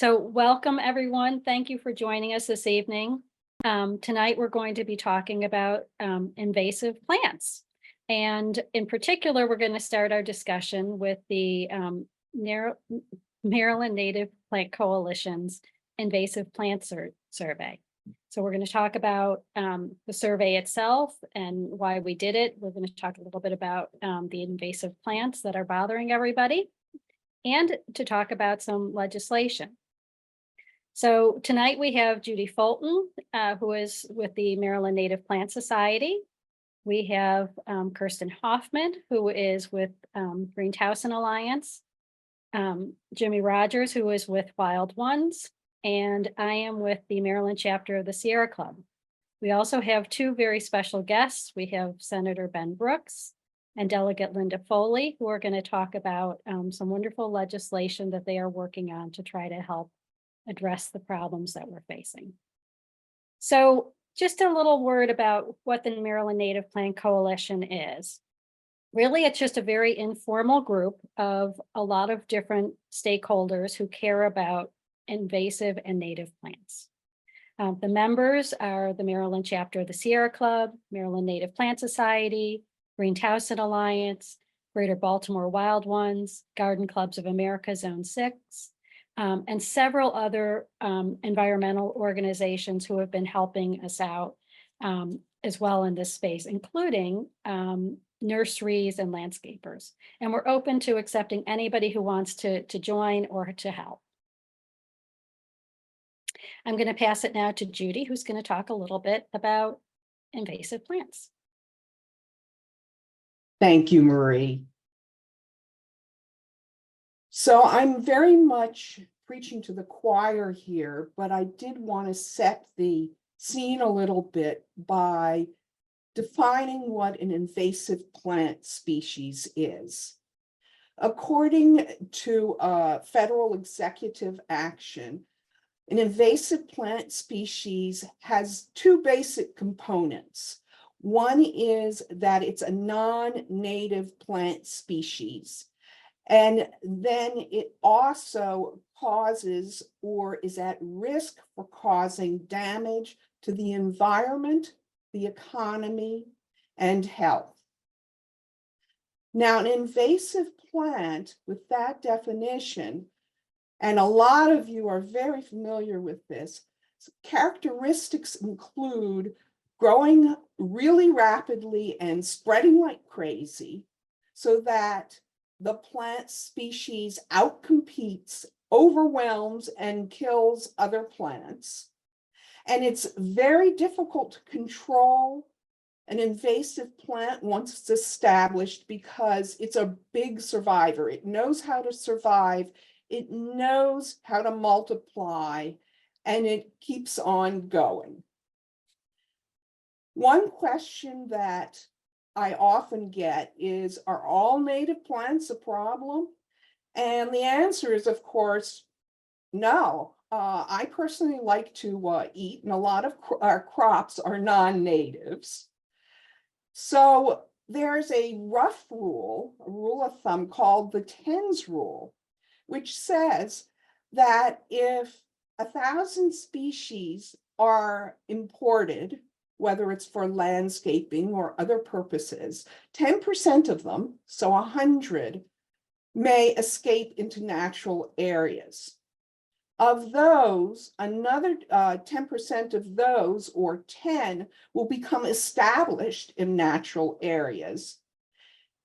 So welcome, everyone. Thank you for joining us this evening. Tonight, we're going to be talking about invasive plants. And in particular, we're going to start our discussion with the Maryland Native Plant Coalition's Invasive Plant Survey. So we're going to talk about the survey itself and why we did it. We're going to talk a little bit about the invasive plants that are bothering everybody and to talk about some legislation. So tonight we have Judy Fulton, who is with the Maryland Native Plant Society. We have Kirsten Hoffman, who is with Green Towson Alliance, Jimmy Rogers, who is with Wild Ones, and I am with the Maryland chapter of the Sierra Club. We also have two very special guests. We have Senator Ben Brooks and Delegate Linda Foley, who are going to talk about some wonderful legislation that they are working on to try to help address the problems that we're facing. So just a little word about what the Maryland Native Plant Coalition is. Really, it's just a very informal group of a lot of different stakeholders who care about invasive and native plants. The members are the Maryland chapter of the Sierra Club, Maryland Native Plant Society, Green Towson Alliance, Greater Baltimore Wild Ones, Garden Clubs of America Zone 6, and several other environmental organizations who have been helping us out as well in this space, including nurseries and landscapers. And we're open to accepting anybody who wants to join or to help. I'm going to pass it now to Judy, who's going to talk a little bit about invasive plants. Thank you, Marie. So I'm very much preaching to the choir here, but I did want to set the scene a little bit by defining what an invasive plant species is. According to federal executive action, an invasive plant species has two basic components. One is that it's a non-native plant species. And then it also causes or is at risk for causing damage to the environment, the economy, and health. Now, an invasive plant, with that definition, and a lot of you are very familiar with this, characteristics include growing really rapidly and spreading like crazy so that the plant species outcompetes, overwhelms, and kills other plants. And it's very difficult to control an invasive plant once it's established because it's a big survivor. It knows how to survive, it knows how to multiply, and it keeps on going. One question that I often get is, are all native plants a problem? And the answer is, of course, no. I personally like to eat, and a lot of our crops are non-natives. So there's a rough rule, a rule of thumb called the TENS rule, which says that if 1,000 species are imported, whether it's for landscaping or other purposes, 10% of them, so 100, may escape into natural areas. Of those, another 10% of those, or 10, will become established in natural areas.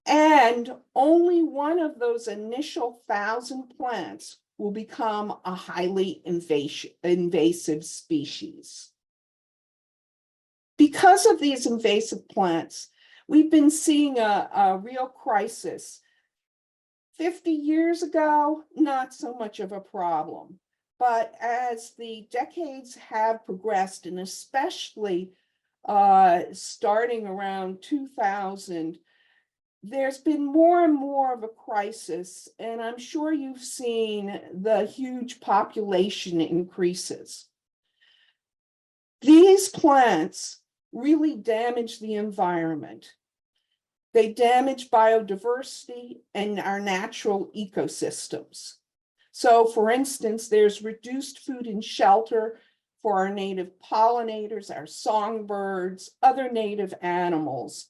And only one of those initial 1,000 plants will become a highly invasive species. Because of these invasive plants, we've been seeing a real crisis. 50 years ago, not so much of a problem. But as the decades have progressed, and especially starting around 2000, there's been more and more of a crisis. And I'm sure you've seen the huge population increases. These plants really damage the environment. They damage biodiversity and our natural ecosystems. So for instance, there's reduced food and shelter for our native pollinators, our songbirds, other native animals.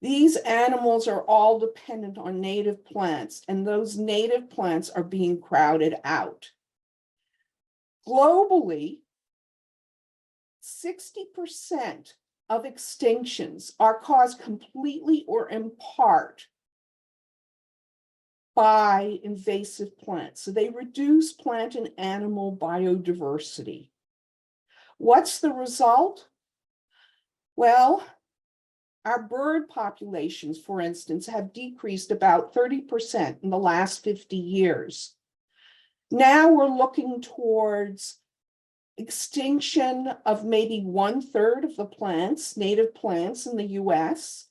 These animals are all dependent on native plants, and those native plants are being crowded out. Globally, 60% of extinctions are caused completely or in part by invasive plants. So they reduce plant and animal biodiversity. What's the result? Well, our bird populations, for instance, have decreased about 30% in the last 50 years. Now we're looking towards extinction of maybe 1/3 of the plants, native plants in the US,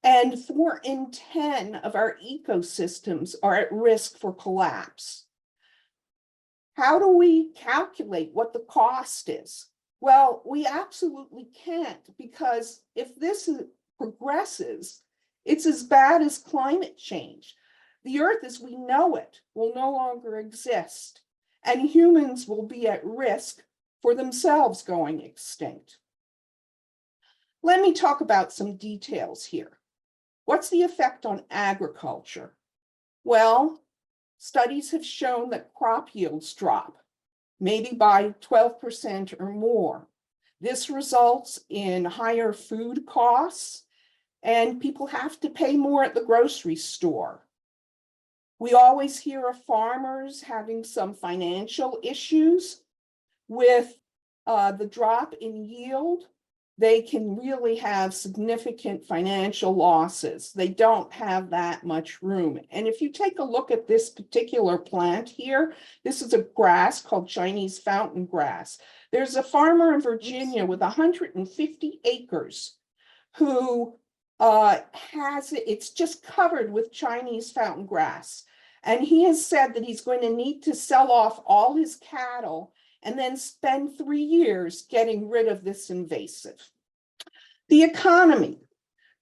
and 4 in 10 of our ecosystems are at risk for collapse. How do we calculate what the cost is? Well, we absolutely can't, because if this progresses, it's as bad as climate change. The Earth as we know it will no longer exist, and humans will be at risk for themselves going extinct. Let me talk about some details here. What's the effect on agriculture? Well, studies have shown that crop yields drop, maybe by 12% or more. This results in higher food costs, and people have to pay more at the grocery store. We always hear of farmers having some financial issues with the drop in yield. They can really have significant financial losses. They don't have that much room. And if you take a look at this particular plant here, this is a grass called Chinese fountain grass. There's a farmer in Virginia with 150 acres who has it, it's just covered with Chinese fountain grass. And he has said that he's going to need to sell off all his cattle and then spend 3 years getting rid of this invasive. The economy.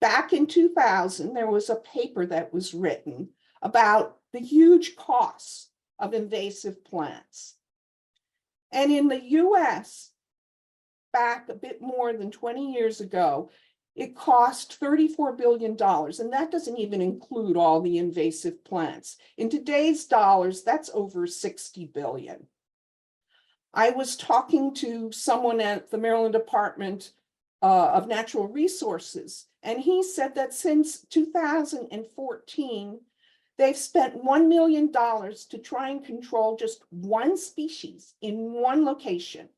Back in 2000, there was a paper that was written about the huge costs of invasive plants. And in the US, back a bit more than 20 years ago, it cost $34 billion, and that doesn't even include all the invasive plants. In today's dollars, that's over 60 billion. I was talking to someone at the Maryland Department of Natural Resources, and he said that since 2014, they've spent $1 million to try and control just one species in one location.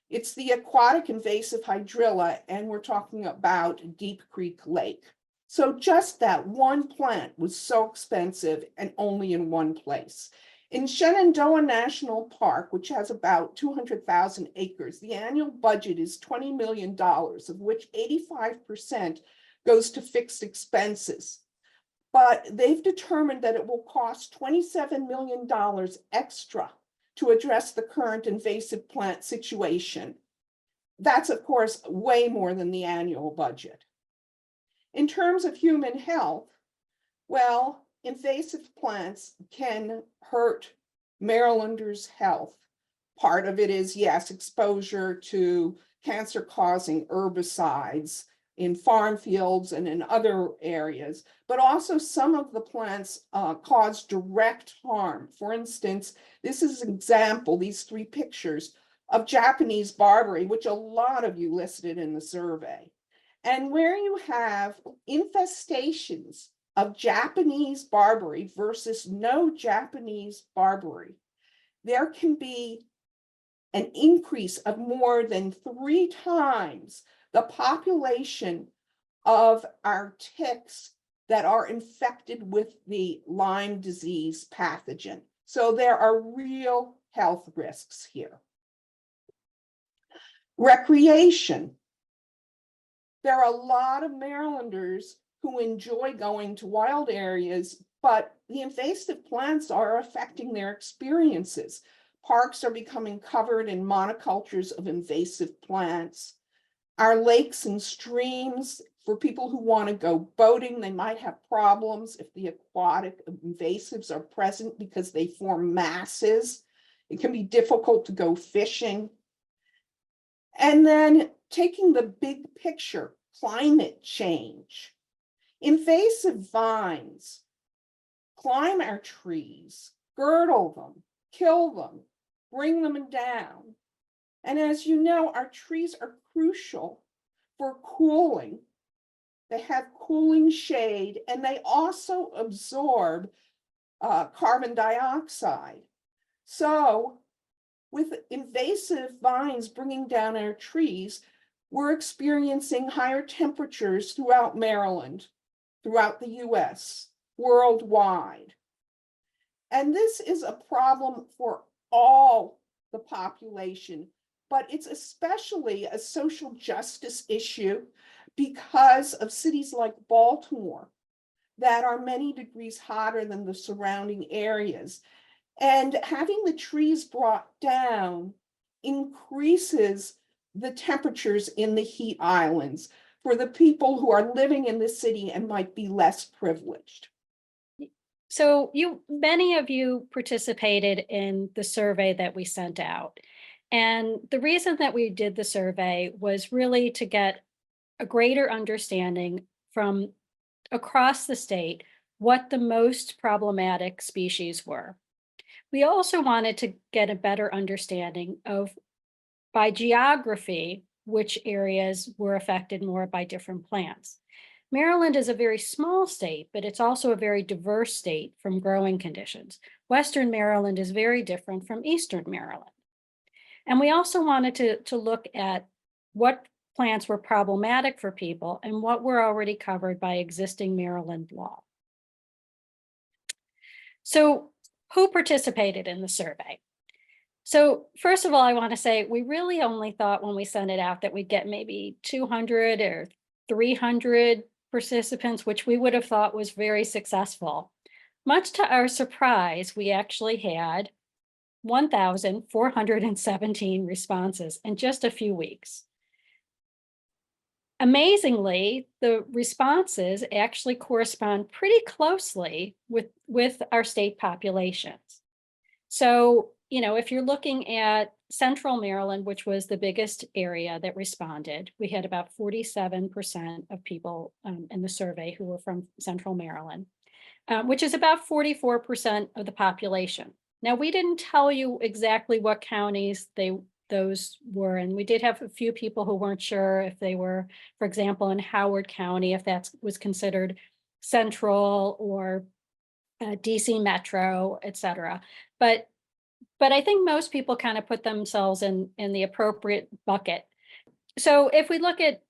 It's the aquatic invasive hydrilla, and we're talking about Deep Creek Lake. So just that one plant was so expensive and only in one place. In Shenandoah National Park, which has about 200,000 acres, the annual budget is $20 million, of which 85% goes to fixed expenses. But they've determined that it will cost $27 million extra to address the current invasive plant situation. That's, of course, way more than the annual budget. In terms of human health, well, invasive plants can hurt Marylanders' health. Part of it is, yes, exposure to cancer-causing herbicides in farm fields and in other areas, but also some of the plants cause direct harm. For instance, this is an example, these 3 pictures of Japanese barberry, which a lot of you listed in the survey. And where you have infestations of Japanese barberry versus no Japanese barberry, there can be an increase of more than 3 times the population of our ticks that are infected with the Lyme disease pathogen. So there are real health risks here. Recreation. There are a lot of Marylanders who enjoy going to wild areas, but the invasive plants are affecting their experiences. Parks are becoming covered in monocultures of invasive plants. Our lakes and streams, For people who want to go boating, they might have problems if the aquatic invasives are present because they form masses. It can be difficult to go fishing. And then taking the big picture, climate change. Invasive vines climb our trees, girdle them, kill them, bring them down. And as you know, our trees are crucial for cooling. They have cooling shade, and they also absorb carbon dioxide. So with invasive vines bringing down our trees, we're experiencing higher temperatures throughout Maryland, throughout the US, worldwide. And this is a problem for all the population, but it's especially a social justice issue because of cities like Baltimore that are many degrees hotter than the surrounding areas. And having the trees brought down increases the temperatures in the heat islands for the people who are living in the city and might be less privileged. So many of you participated in the survey that we sent out. And the reason that we did the survey was really to get a greater understanding from across the state what the most problematic species were. We also wanted to get a better understanding of, by geography, which areas were affected more by different plants. Maryland is a very small state, but it's also a very diverse state from growing conditions. Western Maryland is very different from Eastern Maryland. And we also wanted to look at what plants were problematic for people and what were already covered by existing Maryland law. So who participated in the survey? So first of all, I want to say we really only thought when we sent it out that we'd get maybe 200 or 300 participants, which we would have thought was very successful. Much to our surprise, we actually had 1,417 responses in just a few weeks. Amazingly, the responses actually correspond pretty closely with our state populations. So, if you're looking at Central Maryland, which was the biggest area that responded, we had about 47% of people in the survey who were from Central Maryland, which is about 44% of the population. Now, we didn't tell you exactly what counties those were, and we did have a few people who weren't sure if they were, for example, in Howard County, if that was considered central or DC Metro, et cetera. But I think most people kind of put themselves in the appropriate bucket. So if we look at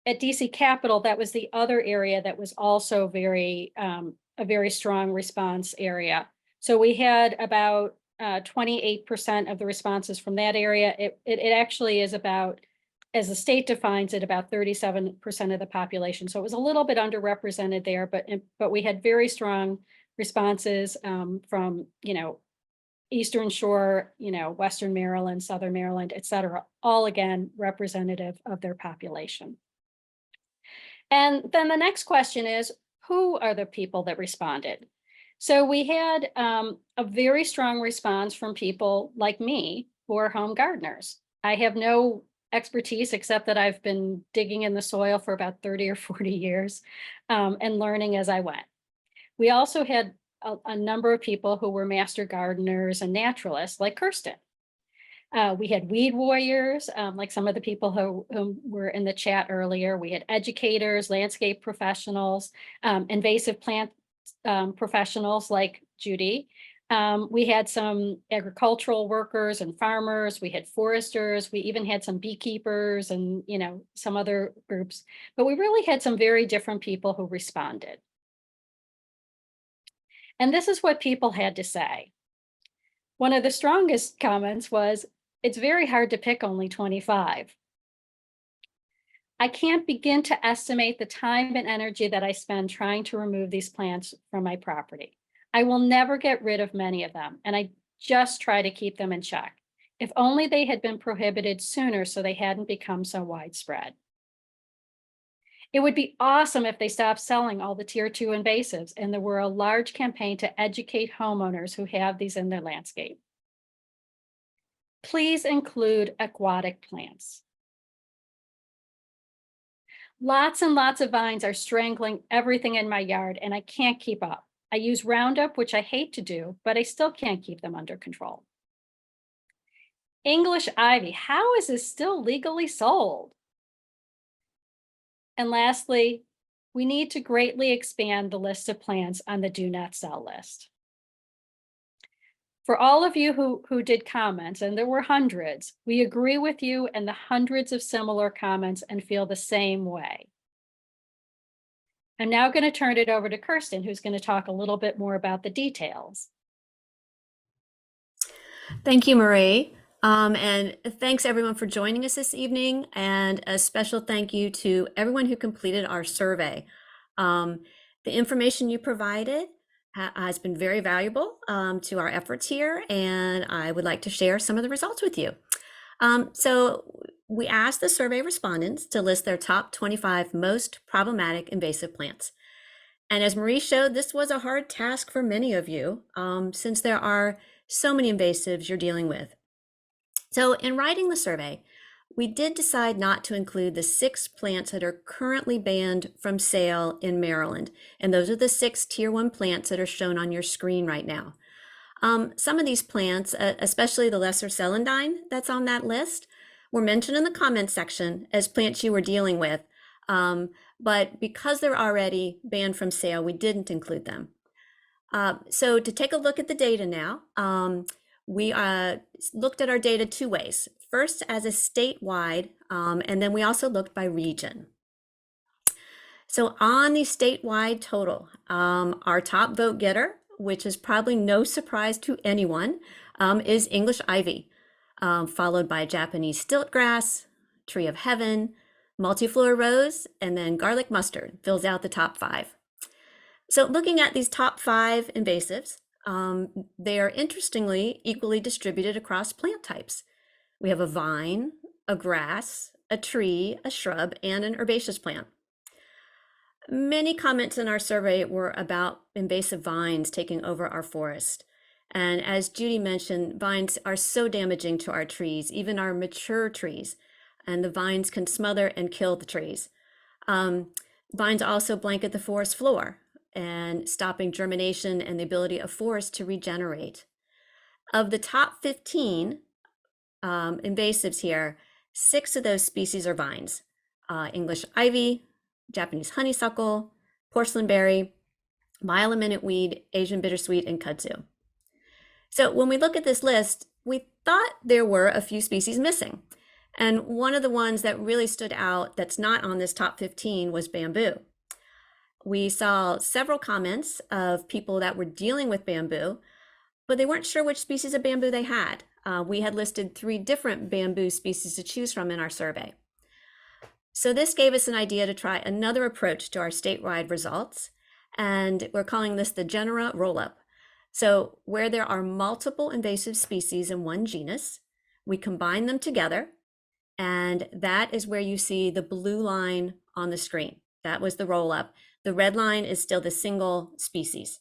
DC Capitol, that was the other area that was also a very strong response area. So we had about 28% of the responses from that area. It actually is about, as the state defines it, about 37% of the population. So it was a little bit underrepresented there, but we had very strong responses from, Eastern Shore, Western Maryland, Southern Maryland, et cetera, all again, representative of their population. And then the next question is, who are the people that responded? So we had a very strong response from people like me who are home gardeners. I have no expertise except that I've been digging in the soil for about 30 or 40 years and learning as I went. We also had a number of people who were master gardeners and naturalists like Kirsten. We had weed warriors, like some of the people who were in the chat earlier. We had educators, landscape professionals, invasive plant professionals like Judy. We had some agricultural workers and farmers. We had foresters. We even had some beekeepers and, some other groups. But we really had some very different people who responded. And this is what people had to say. One of the strongest comments was, "It's very hard to pick only 25. I can't begin to estimate the time and energy that I spend trying to remove these plants from my property. I will never get rid of many of them, and I just try to keep them in check. If only they had been prohibited sooner so they hadn't become so widespread." It would be awesome if they stopped selling all the tier 2 invasives and there were a large campaign to educate homeowners who have these in their landscape. Please include aquatic plants. Lots and lots of vines are strangling everything in my yard and I can't keep up. I use Roundup, which I hate to do, but I still can't keep them under control. English ivy, how is this still legally sold? And lastly, we need to greatly expand the list of plants on the do not sell list. For all of you who did comments, and there were hundreds, we agree with you and the hundreds of similar comments and feel the same way. I'm now going to turn it over to Kirsten, who's going to talk a little bit more about the details. Thank you, Marie. And thanks everyone for joining us this evening. And a special thank you to everyone who completed our survey. The information you provided has been very valuable to our efforts here, and I would like to share some of the results with you. So we asked the survey respondents to list their top 25 most problematic invasive plants. And as Marie showed, this was a hard task for many of you since there are so many invasives you're dealing with. So in writing the survey, we did decide not to include the 6 plants that are currently banned from sale in Maryland. And those are the 6 tier 1 plants that are shown on your screen right now. Some of these plants, especially the lesser celandine that's on that list, were mentioned in the comments section as plants you were dealing with. But because they're already banned from sale, we didn't include them. So to take a look at the data now, we looked at our data 2 ways. First as a statewide, and then we also looked by region. So on the statewide total, our top vote getter, which is probably no surprise to anyone, is English ivy, followed by Japanese stiltgrass, tree of heaven, multiflora rose, and then garlic mustard fills out the top 5. So looking at these top 5 invasives, they are interestingly equally distributed across plant types. We have a vine, a grass, a tree, a shrub, and an herbaceous plant. Many comments in our survey were about invasive vines taking over our forest. And as Judy mentioned, vines are so damaging to our trees, even our mature trees, and the vines can smother and kill the trees. Vines also blanket the forest floor and stopping germination and the ability of forests to regenerate. Of the top 15 invasives here, 6 of those species are vines: English ivy, Japanese honeysuckle, porcelain berry, mile a minute weed, Asian bittersweet, and kudzu. So when we look at this list, we thought there were a few species missing. And one of the ones that really stood out that's not on this top 15 was bamboo. We saw several comments of people that were dealing with bamboo, but they weren't sure which species of bamboo they had. We had listed 3 different bamboo species to choose from in our survey. So this gave us an idea to try another approach to our statewide results, and we're calling this the genera roll-up. So where there are multiple invasive species in one genus, we combine them together, and that is where you see the blue line on the screen. That was the roll-up. The red line is still the single species.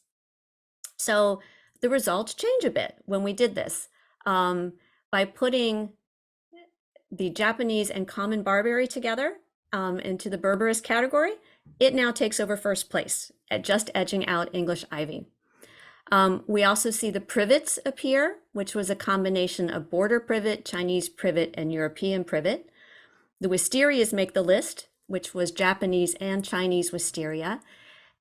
So the results change a bit when we did this. By putting the Japanese and common barberry together into the berberis category, it now takes over first place at just edging out English ivy. We also see the privets appear, which was a combination of border privet, Chinese privet, and European privet. The wisterias make the list, which was Japanese and Chinese wisteria.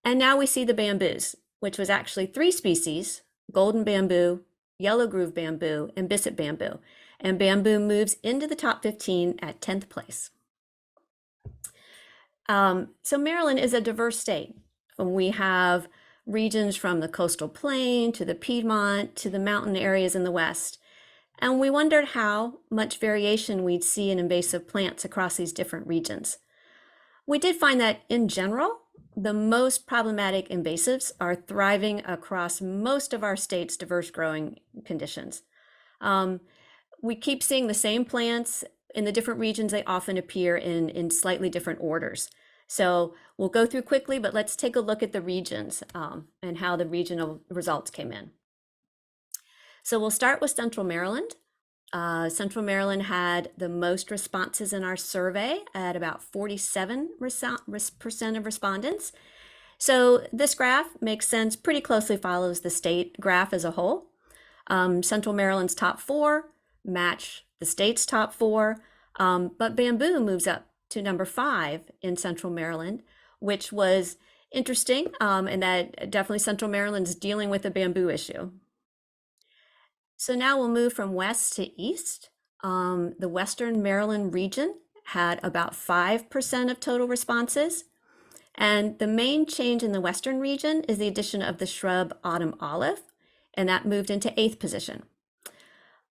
And now we see the bamboos, which was actually 3 species: golden bamboo, yellow groove bamboo, and bisset bamboo. And bamboo moves into the top 15 at 10th place. So Maryland is a diverse state. We have regions from the coastal plain to the Piedmont to the mountain areas in the west. And we wondered how much variation we'd see in invasive plants across these different regions. We did find that in general, the most problematic invasives are thriving across most of our state's diverse growing conditions. We keep seeing the same plants in the different regions. They often appear in slightly different orders. So we'll go through quickly, but let's take a look at the regions and how the regional results came in. So we'll start with Central Maryland. Central Maryland had the most responses in our survey at about 47% of respondents. So this graph makes sense, pretty closely follows the state graph as a whole. Central Maryland's top 4 match the state's top 4, but bamboo moves up to number 5 in Central Maryland, which was interesting, and that definitely Central Maryland's dealing with a bamboo issue. So now we'll move from west to east. The Western Maryland region had about 5% of total responses. And the main change in the Western region is the addition of the shrub autumn olive, and that moved into 8th position.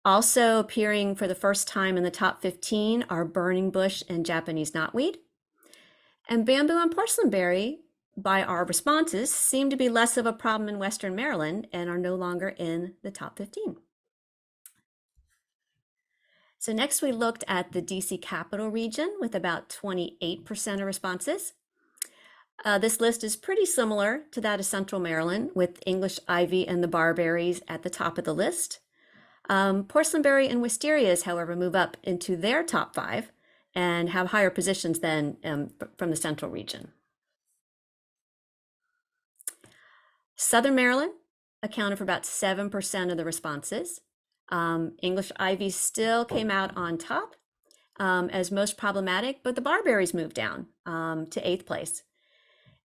Also appearing for the first time in the top 15 are burning bush and Japanese knotweed. And bamboo and porcelainberry, by our responses, seem to be less of a problem in Western Maryland and are no longer in the top 15. So next we looked at the DC Capital region with about 28% of responses. This list is pretty similar to that of Central Maryland, with English ivy and the barberries at the top of the list. Porcelainberry and wisterias, however, move up into their top 5 and have higher positions than from the Central region. Southern Maryland accounted for about 7% of the responses. English ivy still came out on top as most problematic, but the barberries moved down to 8th place.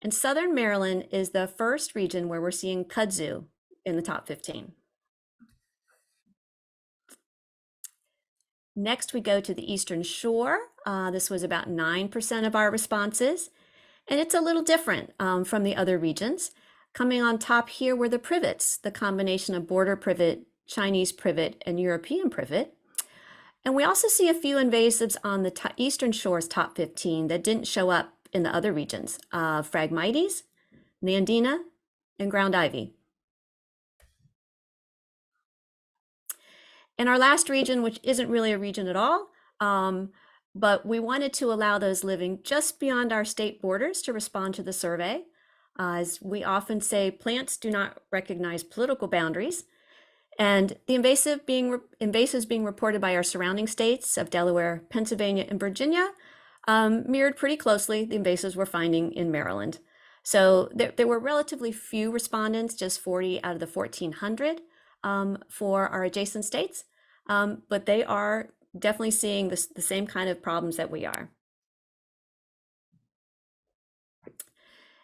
And Southern Maryland is the first region where we're seeing kudzu in the top 15. Next, we go to the Eastern Shore. This was about 9% of our responses, and it's a little different from the other regions. Coming on top here were the privets, the combination of border privet, Chinese privet, and European privet. And we also see a few invasives on the Eastern Shore's top 15 that didn't show up in the other regions, Phragmites, Nandina, and ground ivy. In our last region, which isn't really a region at all, but we wanted to allow those living just beyond our state borders to respond to the survey. As we often say, plants do not recognize political boundaries. And the invasives being reported by our surrounding states of Delaware, Pennsylvania, and Virginia mirrored pretty closely the invasives we're finding in Maryland. So there were relatively few respondents, just 40 out of the 1,400 for our adjacent states, but they are definitely seeing the same kind of problems that we are.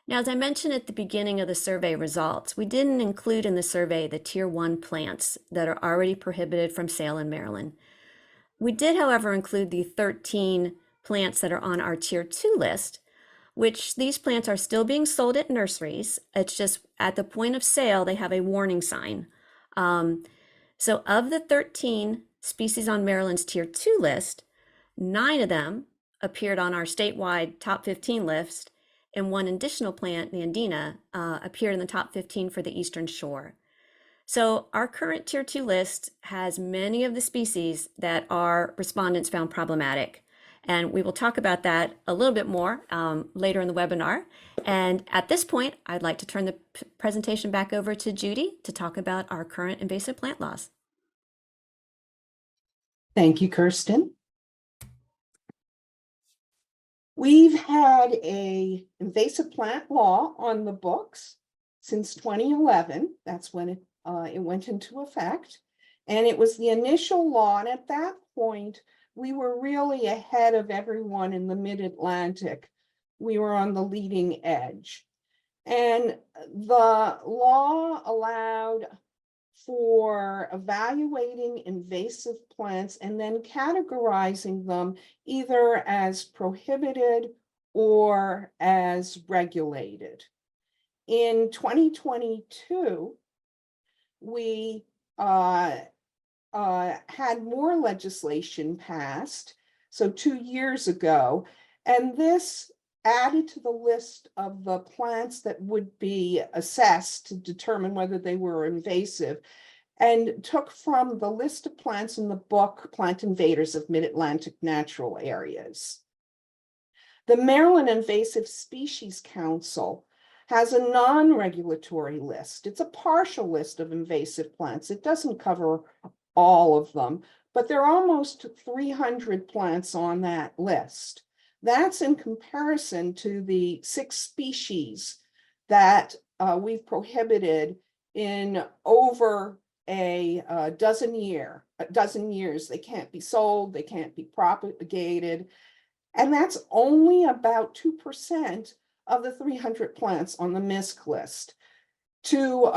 Now, as I mentioned at the beginning of the survey results, we didn't include in the survey the Tier 1 plants that are already prohibited from sale in Maryland. We did, however, include the 13 plants that are on our Tier 2 list, which these plants are still being sold at nurseries. It's just at the point of sale, they have a warning sign. So of the 13 species on Maryland's Tier 2 list, 9 of them appeared on our statewide top 15 list, and one additional plant, Nandina, appeared in the top 15 for the Eastern Shore. So our current Tier 2 list has many of the species that our respondents found problematic. And we will talk about that a little bit more later in the webinar. And at this point, I'd like to turn the presentation back over to Judy to talk about our current invasive plant laws. Thank you, Kirsten. We've had an invasive plant law on the books since 2011. That's when it went into effect. And it was the initial law. And at that point, we were really ahead of everyone in the mid-Atlantic. We were on the leading edge. And the law allowed for evaluating invasive plants and then categorizing them either as prohibited or as regulated. In 2022, we had more legislation passed, so 2 years ago, and this added to the list of the plants that would be assessed to determine whether they were invasive, and took from the list of plants in the book, Plant Invaders of Mid-Atlantic Natural Areas. The Maryland Invasive Species Council has a non-regulatory list. It's a partial list of invasive plants. It doesn't cover all of them, but there are almost 300 plants on that list. That's in comparison to the 6 species that we've prohibited in over a dozen years. They can't be sold, they can't be propagated, and that's only about 2% of the 300 plants on the MISC list. To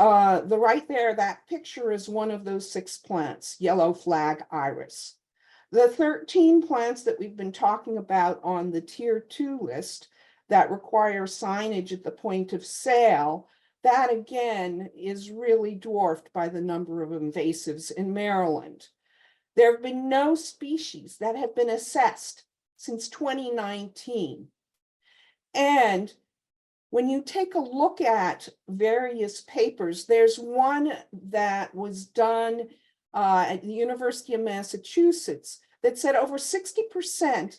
the right there, that picture is one of those 6 plants, yellow flag iris. The 13 plants that we've been talking about on the tier 2 list that require signage at the point of sale, that again is really dwarfed by the number of invasives in Maryland. There have been no species that have been assessed since 2019. And when you take a look at various papers, there's one that was done at the University of Massachusetts that said over 60%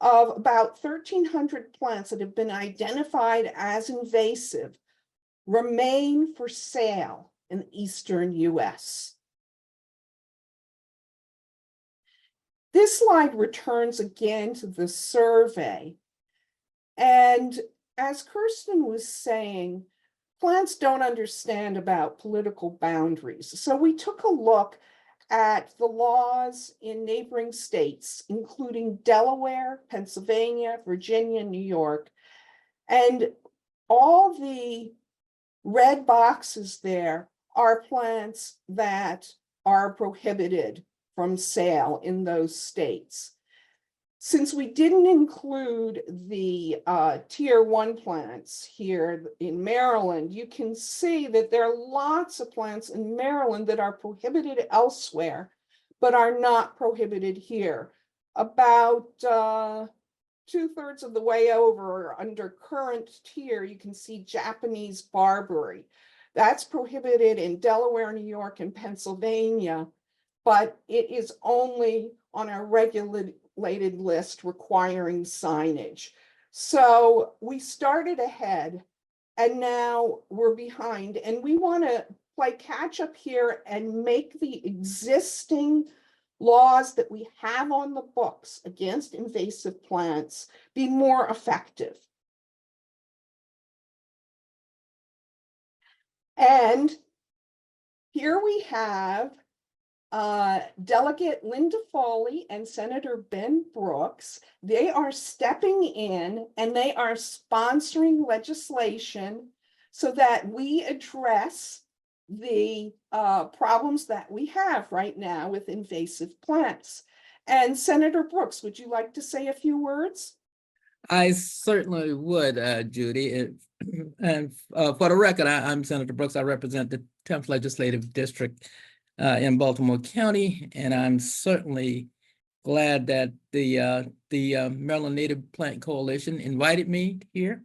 of about 1,300 plants that have been identified as invasive remain for sale in the eastern US. This slide returns again to the survey. And as Kirsten was saying, plants don't understand about political boundaries. So we took a look at the laws in neighboring states, including Delaware, Pennsylvania, Virginia, New York, and all the red boxes there are plants that are prohibited from sale in those states. Since we didn't include the tier 1 plants here in Maryland, you can see that there are lots of plants in Maryland that are prohibited elsewhere, but are not prohibited here. About 2/3 of the way over, under current tier, you can see Japanese barberry. That's prohibited in Delaware, New York, and Pennsylvania, but it is only on a regulated list requiring signage. So we started ahead and now we're behind, and we want to play catch up here and make the existing laws that we have on the books against invasive plants be more effective. And here we have Delegate Linda Foley and Senator Ben Brooks. They are stepping in and they are sponsoring legislation so that we address the problems that we have right now with invasive plants. And Senator Brooks, would you like to say a few words? I certainly would, Judy. And for the record, I'm Senator Brooks. I represent the 10th Legislative District in Baltimore County, and I'm certainly glad that the Maryland Native Plant Coalition invited me here.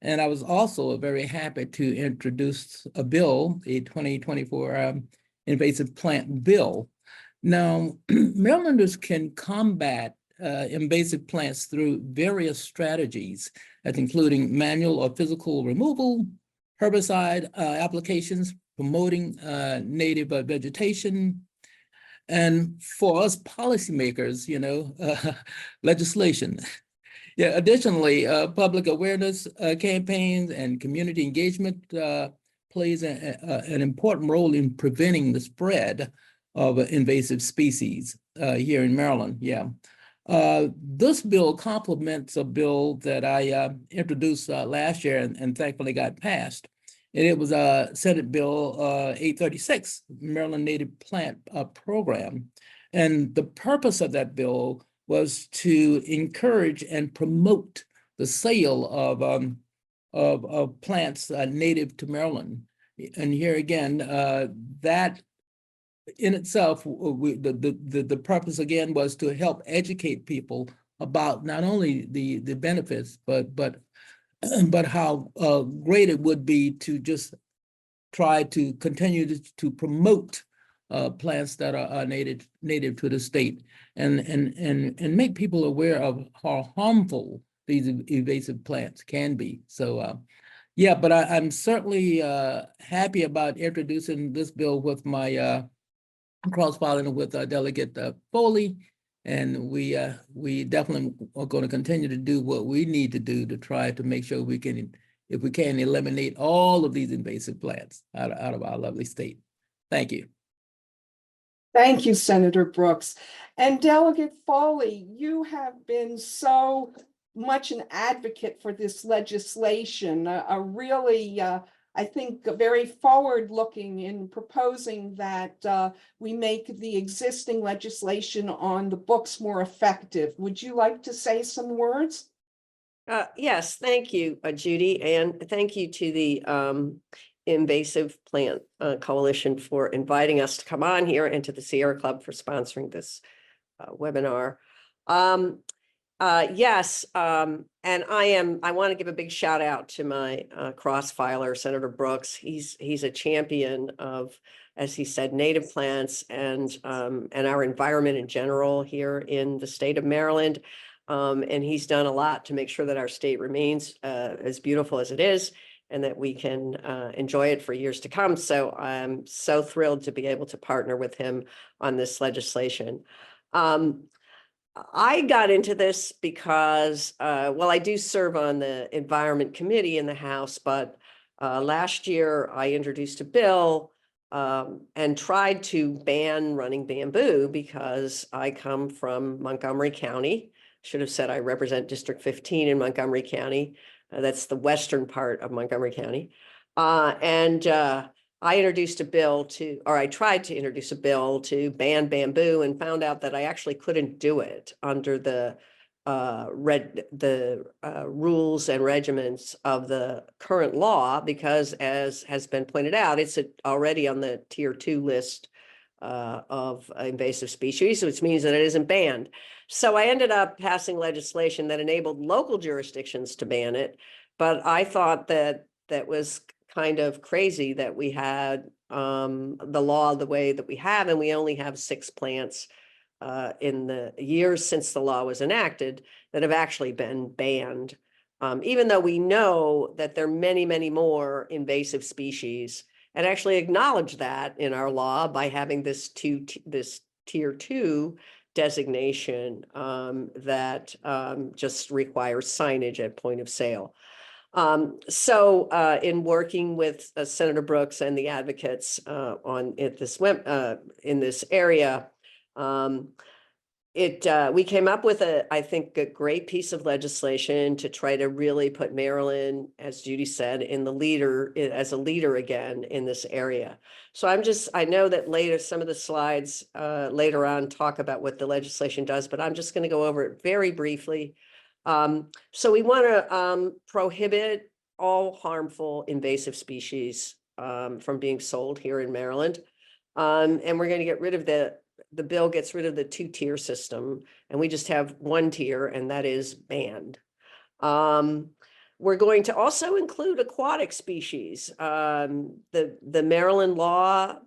And I was also very happy to introduce a bill, a 2024 invasive plant bill. Now, Marylanders can combat invasive plants through various strategies, that's including manual or physical removal, herbicide applications, promoting native vegetation, and for us policymakers, legislation. Yeah. Additionally, public awareness campaigns and community engagement plays an important role in preventing the spread of invasive species here in Maryland. Yeah. This bill complements a bill that I introduced last year and thankfully got passed. And it was Senate Bill 836, Maryland Native Plant Program. And the purpose of that bill was to encourage and promote the sale of plants native to Maryland. And here again, that in itself, the purpose again was to help educate people about not only the benefits, but how great it would be to just try to continue to promote plants that are native to the state and make people aware of how harmful these invasive plants can be. So, yeah, but I'm certainly happy about introducing this bill with my cross-filing with Delegate Foley. And we definitely are going to continue to do what we need to do to try to make sure we can, if we can, eliminate all of these invasive plants out of our lovely state. Thank you. Thank you, Senator Brooks. And Delegate Foley, you have been so much an advocate for this legislation, a really, I think, very forward-looking in proposing that we make the existing legislation on the books more effective. Would you like to say some words? Yes, thank you, Judy, and thank you to the Invasive Plant Coalition for inviting us to come on here, and to the Sierra Club for sponsoring this webinar. Yes, and I want to give a big shout out to my cross-filer, Senator Brooks. He's a champion of, as he said, native plants and our environment in general here in the state of Maryland. And he's done a lot to make sure that our state remains as beautiful as it is, and that we can enjoy it for years to come. So I'm so thrilled to be able to partner with him on this legislation. I got into this because, well, I do serve on the Environment Committee in the House, but last year I introduced a bill and tried to ban running bamboo because I come from Montgomery County. Should have said I represent District 15 in Montgomery County. That's the western part of Montgomery County. I introduced a bill to, or I tried to introduce a bill to ban bamboo, and found out that I actually couldn't do it under the rules and regiments of the current law, because, as has been pointed out, it's already on the Tier 2 list of invasive species, which means that it isn't banned. So I ended up passing legislation that enabled local jurisdictions to ban it, but I thought that that was kind of crazy that we had the law the way that we have, and we only have 6 plants in the years since the law was enacted that have actually been banned, even though we know that there are many, many more invasive species, and actually acknowledge that in our law by having this Tier 2 designation that just requires signage at point of sale. So in working with Senator Brooks and the advocates in this area, we came up with I think, a great piece of legislation to try to really put Maryland, as Judy said, as a leader again in this area. So I know that later, some of the slides later on talk about what the legislation does, but I'm just going to go over it very briefly. So we want to prohibit all harmful invasive species from being sold here in Maryland. And we're going to get rid of the bill gets rid of the 2-tier system, and we just have 1 tier, and that is banned. We're going to also include aquatic species. The Maryland law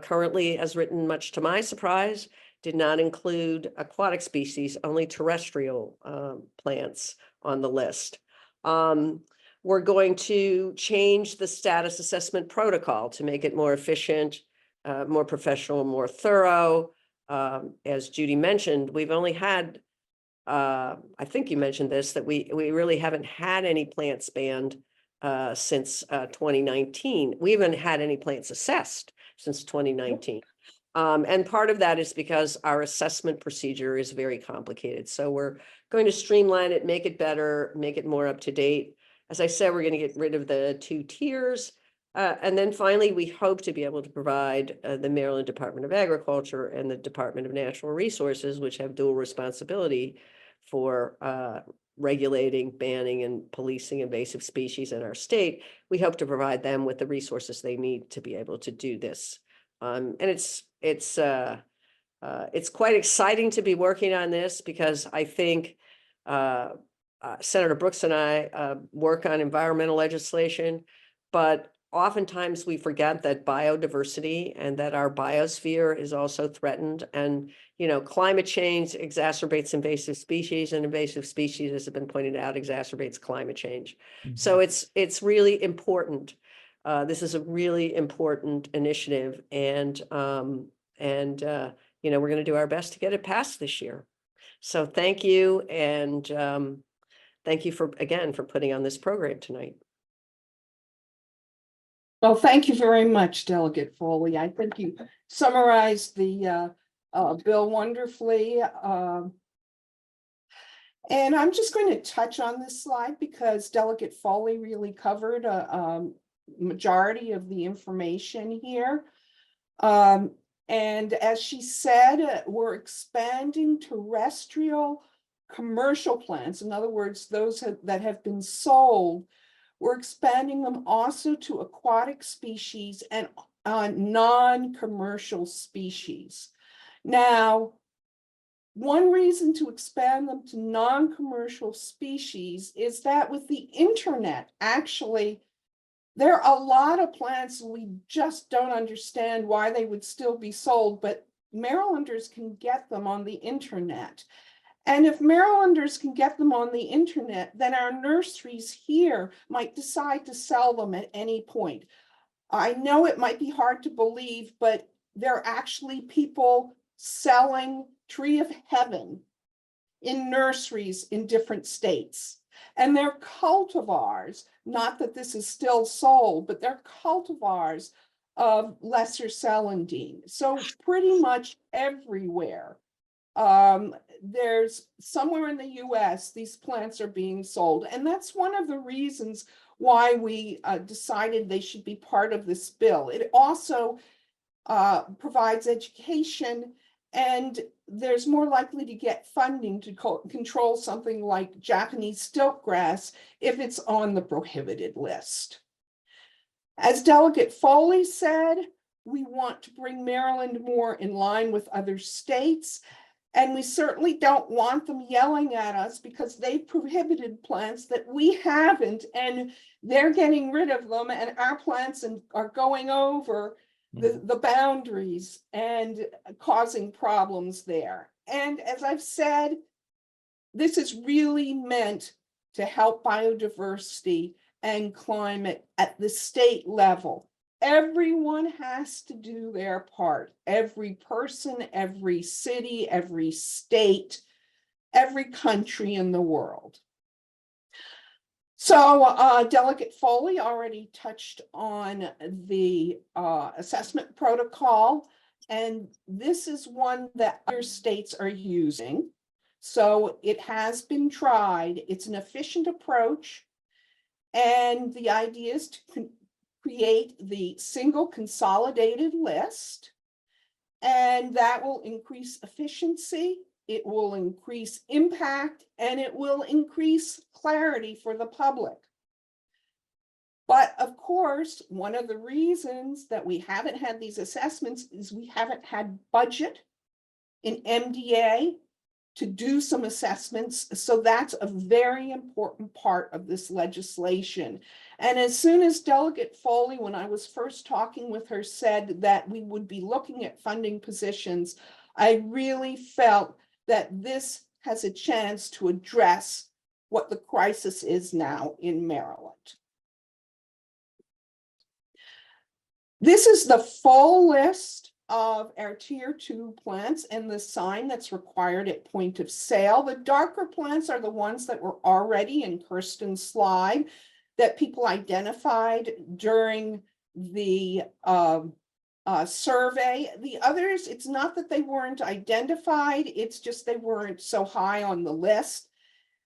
currently, as written, much to my surprise, did not include aquatic species, only terrestrial plants on the list. We're going to change the status assessment protocol to make it more efficient, more professional, more thorough. As Judy mentioned, we've only had, I think you mentioned this, that we really haven't had any plants banned since 2019. We haven't had any plants assessed since 2019. And part of that is because our assessment procedure is very complicated. So we're going to streamline it, make it better, make it more up to date. As I said, we're going to get rid of the 2 tiers. And then finally, we hope to be able to provide the Maryland Department of Agriculture and the Department of Natural Resources, which have dual responsibility for regulating, banning, and policing invasive species in our state. We hope to provide them with the resources they need to be able to do this. And it's quite exciting to be working on this, because I think Senator Brooks and I work on environmental legislation, but oftentimes we forget that biodiversity and that our biosphere is also threatened. And, you know, climate change exacerbates invasive species, and invasive species, as has been pointed out, exacerbates climate change. So it's really important. This is a really important initiative, and you know, we're going to do our best to get it passed this year. So thank you, and thank you for putting on this program tonight. Well, thank you very much, Delegate Foley. I think you summarized the bill wonderfully. And I'm just going to touch on this slide because Delegate Foley really covered a majority of the information here. And as she said, we're expanding terrestrial commercial plants. In other words, those that have been sold, we're expanding them also to aquatic species and non-commercial species. Now, one reason to expand them to non-commercial species is that with the internet, actually, there are a lot of plants we just don't understand why they would still be sold, but Marylanders can get them on the internet. And if Marylanders can get them on the internet, then our nurseries here might decide to sell them at any point. I know it might be hard to believe, but there are actually people selling Tree of Heaven in nurseries in different states. And they're cultivars, not that this is still sold, but they're cultivars of lesser celandine. So pretty much everywhere. There's somewhere in the US, these plants are being sold. And that's one of the reasons why we decided they should be part of this bill. It also provides education, and there's more likely to get funding to control something like Japanese stiltgrass if it's on the prohibited list. As Delegate Foley said, we want to bring Maryland more in line with other states, and we certainly don't want them yelling at us because they've prohibited plants that we haven't, and they're getting rid of them, and our plants are going over the boundaries and causing problems there. And as I've said, this is really meant to help biodiversity and climate at the state level. Everyone has to do their part. Every person, every city, every state, every country in the world. So Delegate Foley already touched on the assessment protocol, and this is one that other states are using. So it has been tried. It's an efficient approach, and the idea is to create the single consolidated list, and that will increase efficiency. It will increase impact, and it will increase clarity for the public. But of course, one of the reasons that we haven't had these assessments is we haven't had budget in MDA to do some assessments. So that's a very important part of this legislation. And as soon as Delegate Foley, when I was first talking with her, said that we would be looking at funding positions, I really felt that this has a chance to address what the crisis is now in Maryland. This is the full list of our tier 2 plants and the sign that's required at point of sale. The darker plants are the ones that were already in Kirsten's slide that people identified during the survey. The others, it's not that they weren't identified, it's just they weren't so high on the list.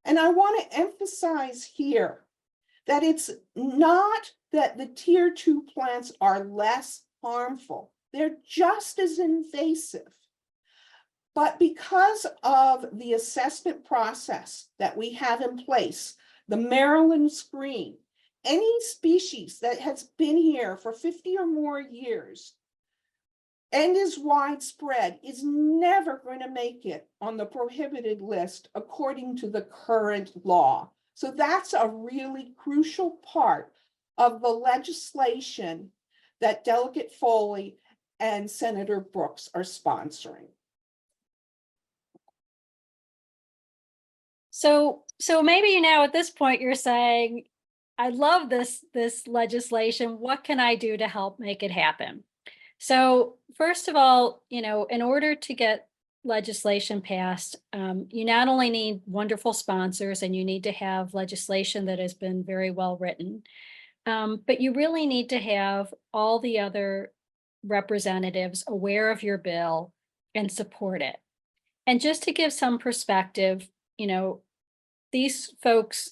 And I want to emphasize here that it's not that the tier 2 plants are less harmful. They're just as invasive. But because of the assessment process that we have in place, the Maryland screen, any species that has been here for 50 or more years and is widespread is never going to make it on the prohibited list according to the current law. So that's a really crucial part of the legislation that Delegate Foley and Senator Brooks are sponsoring. So maybe now at this point you're saying, I love this legislation. What can I do to help make it happen? So first of all, in order to get legislation passed, you not only need wonderful sponsors and you need to have legislation that has been very well written, but you really need to have all the other representatives aware of your bill and support it. And just to give some perspective, these folks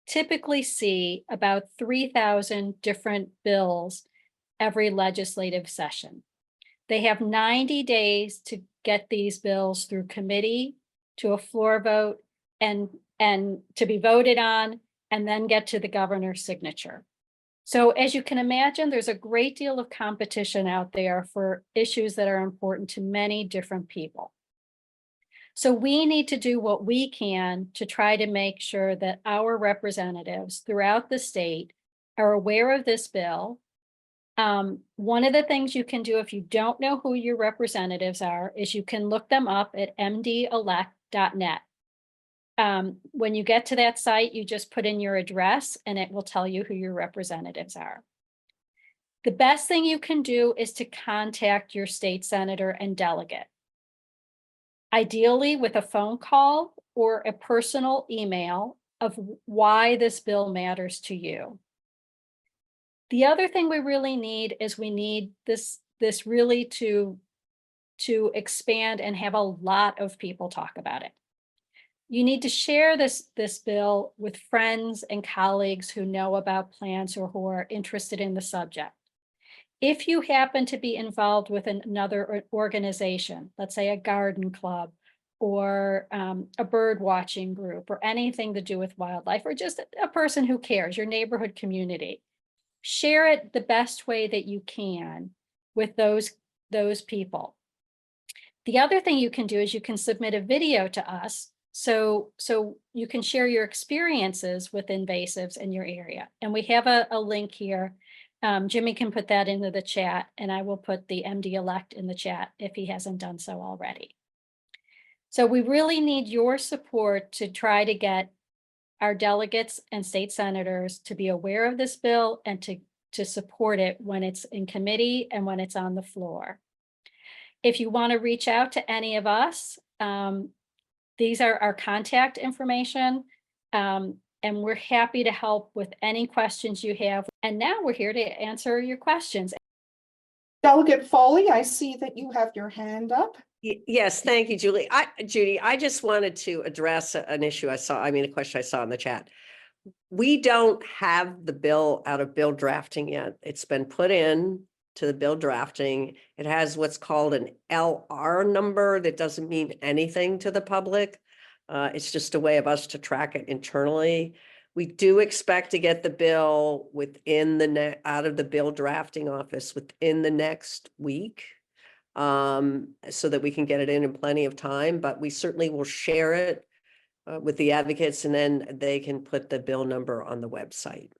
typically see about 3,000 different bills every legislative session. They have 90 days to get these bills through committee to a floor vote and to be voted on, and then get to the governor's signature. So as you can imagine, there's a great deal of competition out there for issues that are important to many different people. So we need to do what we can to try to make sure that our representatives throughout the state are aware of this bill. One of the things you can do if you don't know who your representatives are is you can look them up at mdelect.net. When you get to that site, you just put in your address and it will tell you who your representatives are. The best thing you can do is to contact your state senator and delegate. Ideally with a phone call or a personal email of why this bill matters to you. The other thing we really need is we need this really to expand and have a lot of people talk about it. You need to share this bill with friends and colleagues who know about plants or who are interested in the subject. If you happen to be involved with another organization, let's say a garden club or a bird watching group or anything to do with wildlife, or just a person who cares, your neighborhood community, share it the best way that you can with those people. The other thing you can do is you can submit a video to us so you can share your experiences with invasives in your area. And we have a link here. Jimmy can put that into the chat, and I will put the MD elect in the chat if he hasn't done so already. So we really need your support to try to get our delegates and state senators to be aware of this bill and to support it when it's in committee and when it's on the floor. If you want to reach out to any of us, these are our contact information, and we're happy to help with any questions you have. And now we're here to answer your questions. Delegate Foley, I see that you have your hand up. Yes, thank you, Judy. I just wanted to address an issue a question I saw in the chat. We don't have the bill out of bill drafting yet. It's been put in to the bill drafting. It has what's called an LR number that doesn't mean anything to the public. It's just a way of us to track it internally. We do expect to get the bill out of the bill drafting office within the next week, so that we can get it in plenty of time, but we certainly will share it with the advocates, and then they can put the bill number on the website.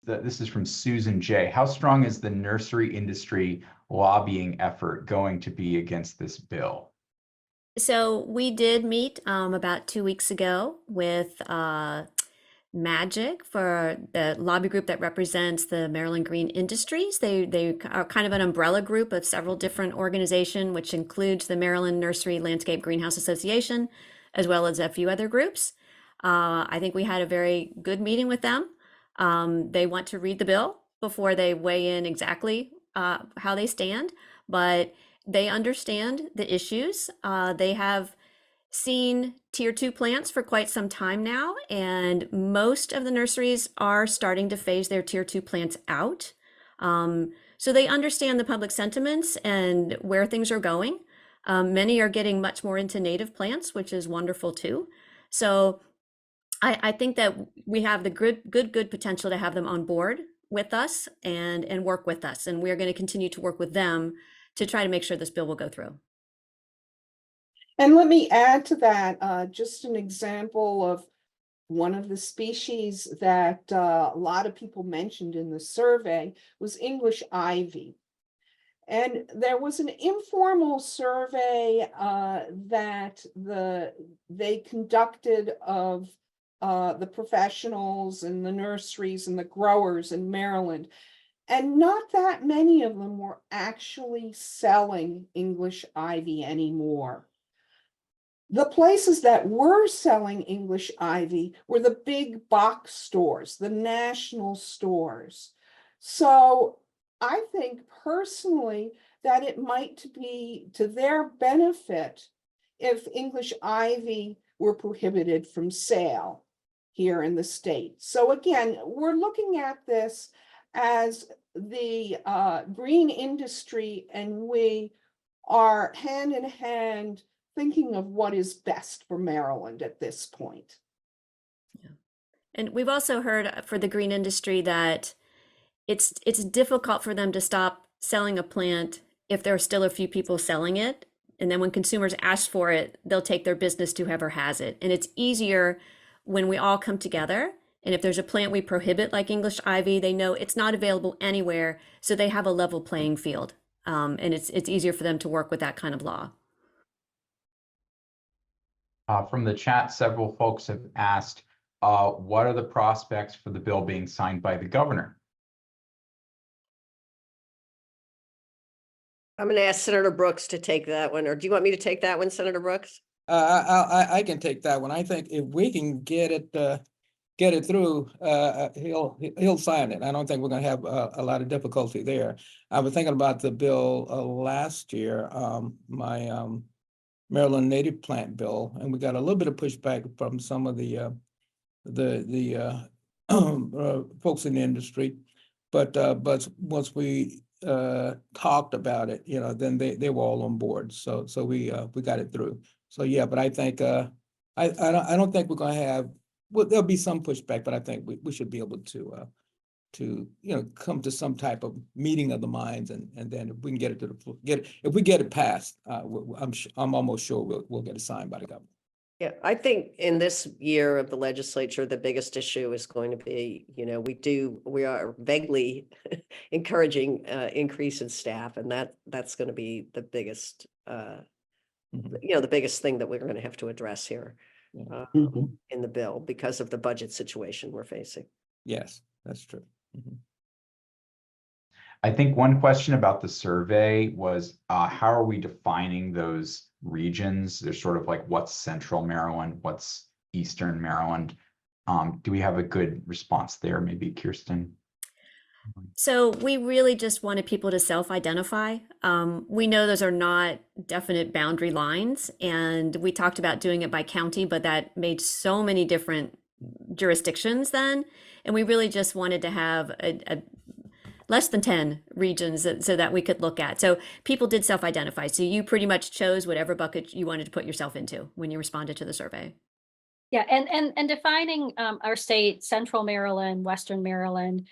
This is from Susan J. How strong is the nursery industry lobbying effort going to be against this bill? So we did meet about 2 weeks ago with Magic, for the lobby group that represents the Maryland Green Industries. They are kind of an umbrella group of several different organizations, which includes the Maryland Nursery Landscape Greenhouse Association, as well as a few other groups. I think we had a very good meeting with them. They want to read the bill before they weigh in exactly how they stand, but they understand the issues. They have seen tier 2 plants for quite some time now, and most of the nurseries are starting to phase their tier 2 plants out. So they understand the public sentiments and where things are going. Many are getting much more into native plants, which is wonderful too. So I think that we have the good potential to have them on board with us and work with us. And we're going to continue to work with them to try to make sure this bill will go through. And let me add to that, just an example of one of the species that a lot of people mentioned in the survey was English ivy. And there was an informal survey that they conducted of the professionals and the nurseries and the growers in Maryland. And not that many of them were actually selling English ivy anymore. The places that were selling English ivy were the big box stores, the national stores. So I think personally that it might be to their benefit if English ivy were prohibited from sale here in the state. So again, we're looking at this as the green industry, and we are hand in hand thinking of what is best for Maryland at this point. And we've also heard for the green industry that it's difficult for them to stop selling a plant if there are still a few people selling it. And then when consumers ask for it, they'll take their business to whoever has it. And it's easier when we all come together. And if there's a plant we prohibit, like English ivy, they know it's not available anywhere. So they have a level playing field. And it's easier for them to work with that kind of law. From the chat, several folks have asked, what are the prospects for the bill being signed by the governor? I'm going to ask Senator Brooks to take that one, or do you want me to take that one, Senator Brooks? I can take that one. I think if we can get it through, he'll sign it. I don't think we're going to have a lot of difficulty there. I was thinking about the bill last year, my Maryland native plant bill, and we got a little bit of pushback from some of the folks in the industry, but once we talked about it, then they were all on board. So we got it through. So yeah, but I think I don't think we're going to have. Well, there'll be some pushback, but I think we should be able to come to some type of meeting of the minds, and then if we can get it if we get it passed, I'm almost sure we'll get it signed by the governor. Yeah, I think in this year of the legislature, the biggest issue is going to be, we are vaguely encouraging increase in staff, and that's going to be the biggest, the biggest thing that we're going to have to address here in the bill because of the budget situation we're facing. Yes, that's true. I think one question about the survey was, how are we defining those regions? There's sort of like what's Central Maryland, what's Eastern Maryland. Do we have a good response there? Maybe Kirsten? So we really just wanted people to self-identify. We know those are not definite boundary lines, and we talked about doing it by county, but that made so many different jurisdictions then. And we really just wanted to have a less than 10 regions so that we could look at. So people did self-identify. So you pretty much chose whatever bucket you wanted to put yourself into when you responded to the survey. Yeah, and defining our state, Central Maryland, Western Maryland,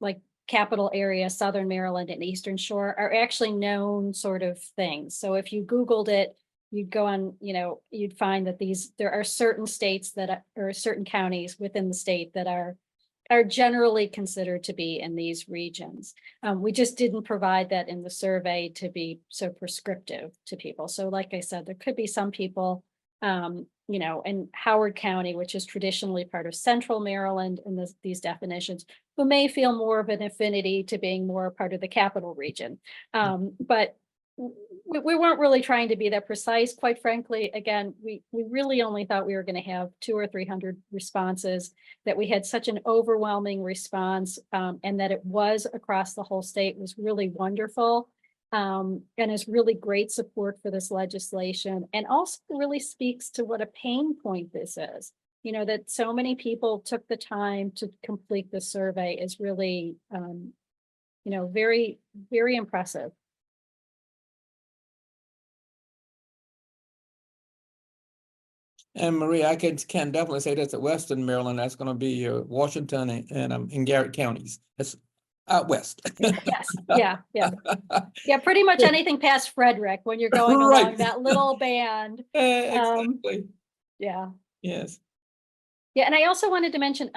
like Capital Area, Southern Maryland, and Eastern Shore are actually known sort of things. So if you Googled it, you'd go on, you'd find that there are certain states or certain counties within the state that are generally considered to be in these regions. We just didn't provide that in the survey to be so prescriptive to people. So like I said, there could be some people, in Howard County, which is traditionally part of Central Maryland in these definitions, who may feel more of an affinity to being more part of the capital region. But we weren't really trying to be that precise, quite frankly. Again, we really only thought we were going to have 200 or 300 responses, that we had such an overwhelming response, and that it was across the whole state was really wonderful, and is really great support for this legislation, and also really speaks to what a pain point this is. That so many people took the time to complete the survey is really, very, very impressive. And Maria, I can definitely say that's at Western Maryland. That's going to be Washington and in Garrett counties. That's out west. Yes, yeah. Pretty much anything past Frederick when you're going Right. along that little band. Exactly. Yeah. Yes. Yeah, and I also wanted to mention,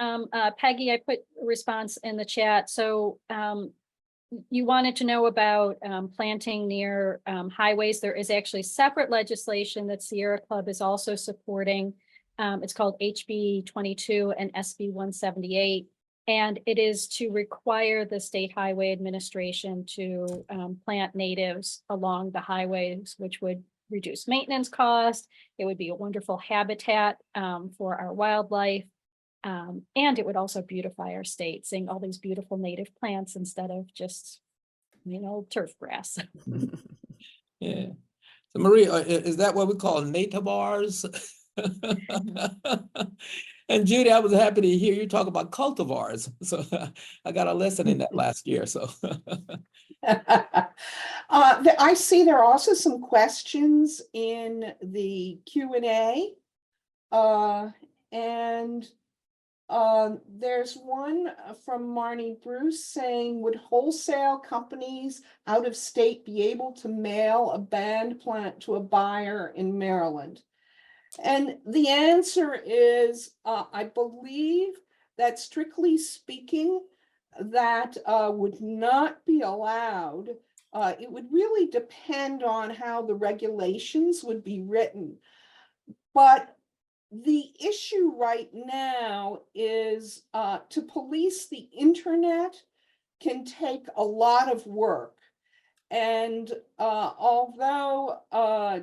Peggy, I put a response in the chat. So you wanted to know about planting near highways. There is actually separate legislation that Sierra Club is also supporting. It's called HB 22 and SB 178. And it is to require the State Highway Administration to plant natives along the highways, which would reduce maintenance costs. It would be a wonderful habitat for our wildlife. And it would also beautify our state, seeing all these beautiful native plants instead of just, turf grass. Yeah. So Maria, is that what we call nativars? And Judy, I was happy to hear you talk about cultivars. So I got a lesson in that last year, so. I see there are also some questions in the Q&A. And there's one from Marnie Bruce saying, would wholesale companies out of state be able to mail a band plant to a buyer in Maryland? And the answer is, I believe that strictly speaking, that would not be allowed. It would really depend on how the regulations would be written. But the issue right now is to police the internet can take a lot of work. And although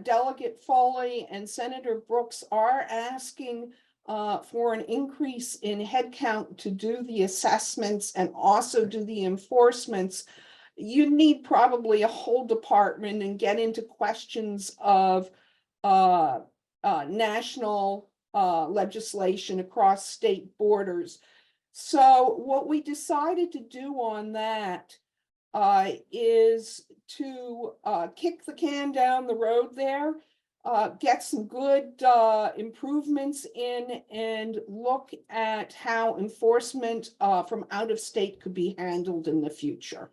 Delegate Foley and Senator Brooks are asking for an increase in headcount to do the assessments and also do the enforcements, you need probably a whole department and get into questions of national legislation across state borders. So what we decided to do on that is to kick the can down the road there, get some good improvements in, and look at how enforcement from out of state could be handled in the future.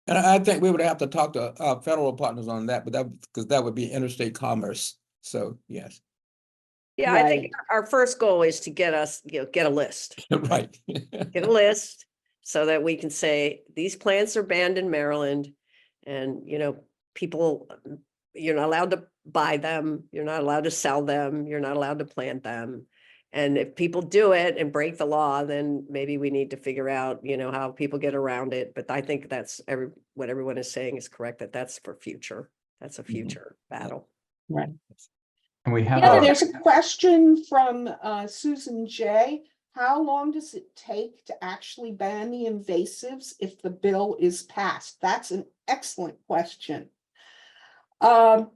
And I think we would have to talk to our federal partners on that, but because that would be interstate commerce. So yes. Yeah, I think our first goal is to get us, get a list. Right. Get a list so that we can say, these plants are banned in Maryland, and, people, you're not allowed to buy them, you're not allowed to sell them, you're not allowed to plant them. And if people do it and break the law, then maybe we need to figure out, how people get around it. But I think that's what everyone is saying is correct, that's for future. That's a future battle. Right. And we have Yeah, There's a question from Susan J. How long does it take to actually ban the invasives if the bill is passed? That's an excellent question. And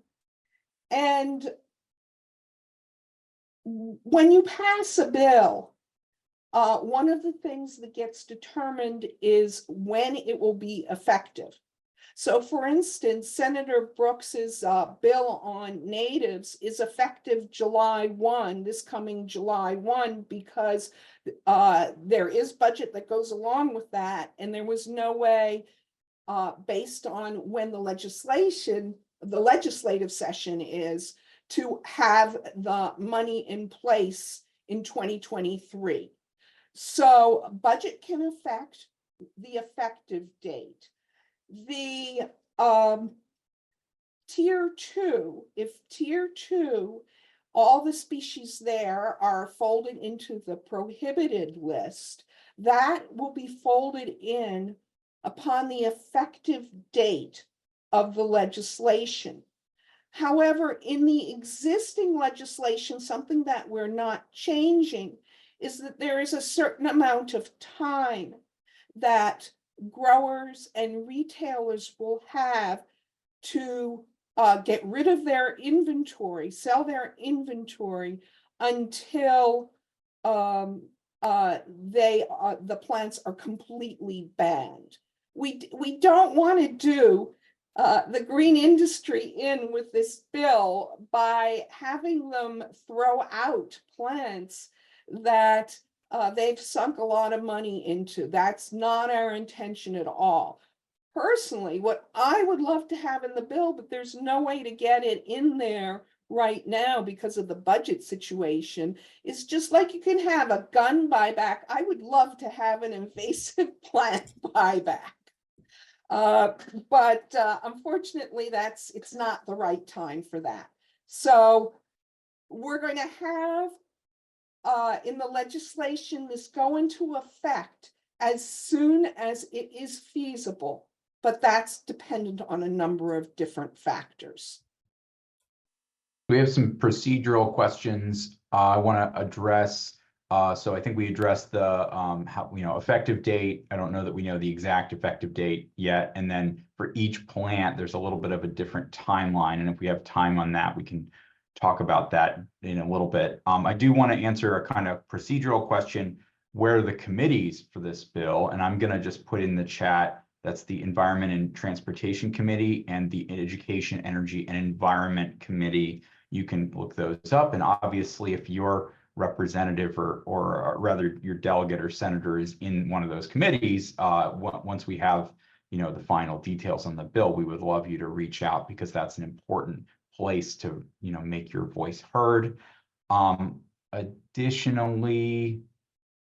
when you pass a bill, one of the things that gets determined is when it will be effective. So for instance, Senator Brooks's bill on natives is effective July 1, this coming July 1, because there is budget that goes along with that. And there was no way, based on when the legislative session is, to have the money in place in 2023. So budget can affect the effective date. The tier 2, if tier 2, all the species there are folded into the prohibited list, that will be folded in upon the effective date of the legislation. However, in the existing legislation, something that we're not changing is that there is a certain amount of time that growers and retailers will have to get rid of their inventory, sell their inventory until the plants are completely banned. We don't want to do the green industry in with this bill by having them throw out plants that they've sunk a lot of money into. That's not our intention at all. Personally, what I would love to have in the bill, but there's no way to get it in there right now because of the budget situation is just like you can have a gun buyback. I would love to have an invasive plant buyback. But unfortunately, it's not the right time for that. So we're going to have in the legislation this go into effect as soon as it is feasible, but that's dependent on a number of different factors. We have some procedural questions I want to address. So I think we addressed the effective date. I don't know that we know the exact effective date yet. And then for each plant, there's a little bit of a different timeline. And if we have time on that, we can talk about that in a little bit. I do want to answer a kind of procedural question. Where are the committees for this bill? And I'm going to just put in the chat. That's the Environment and Transportation Committee and the Education, Energy, and Environment Committee. You can look those up. And obviously, if your representative or rather your delegate or senator is in one of those committees, once we have the final details on the bill, we would love you to reach out because that's an important place to make your voice heard. Additionally,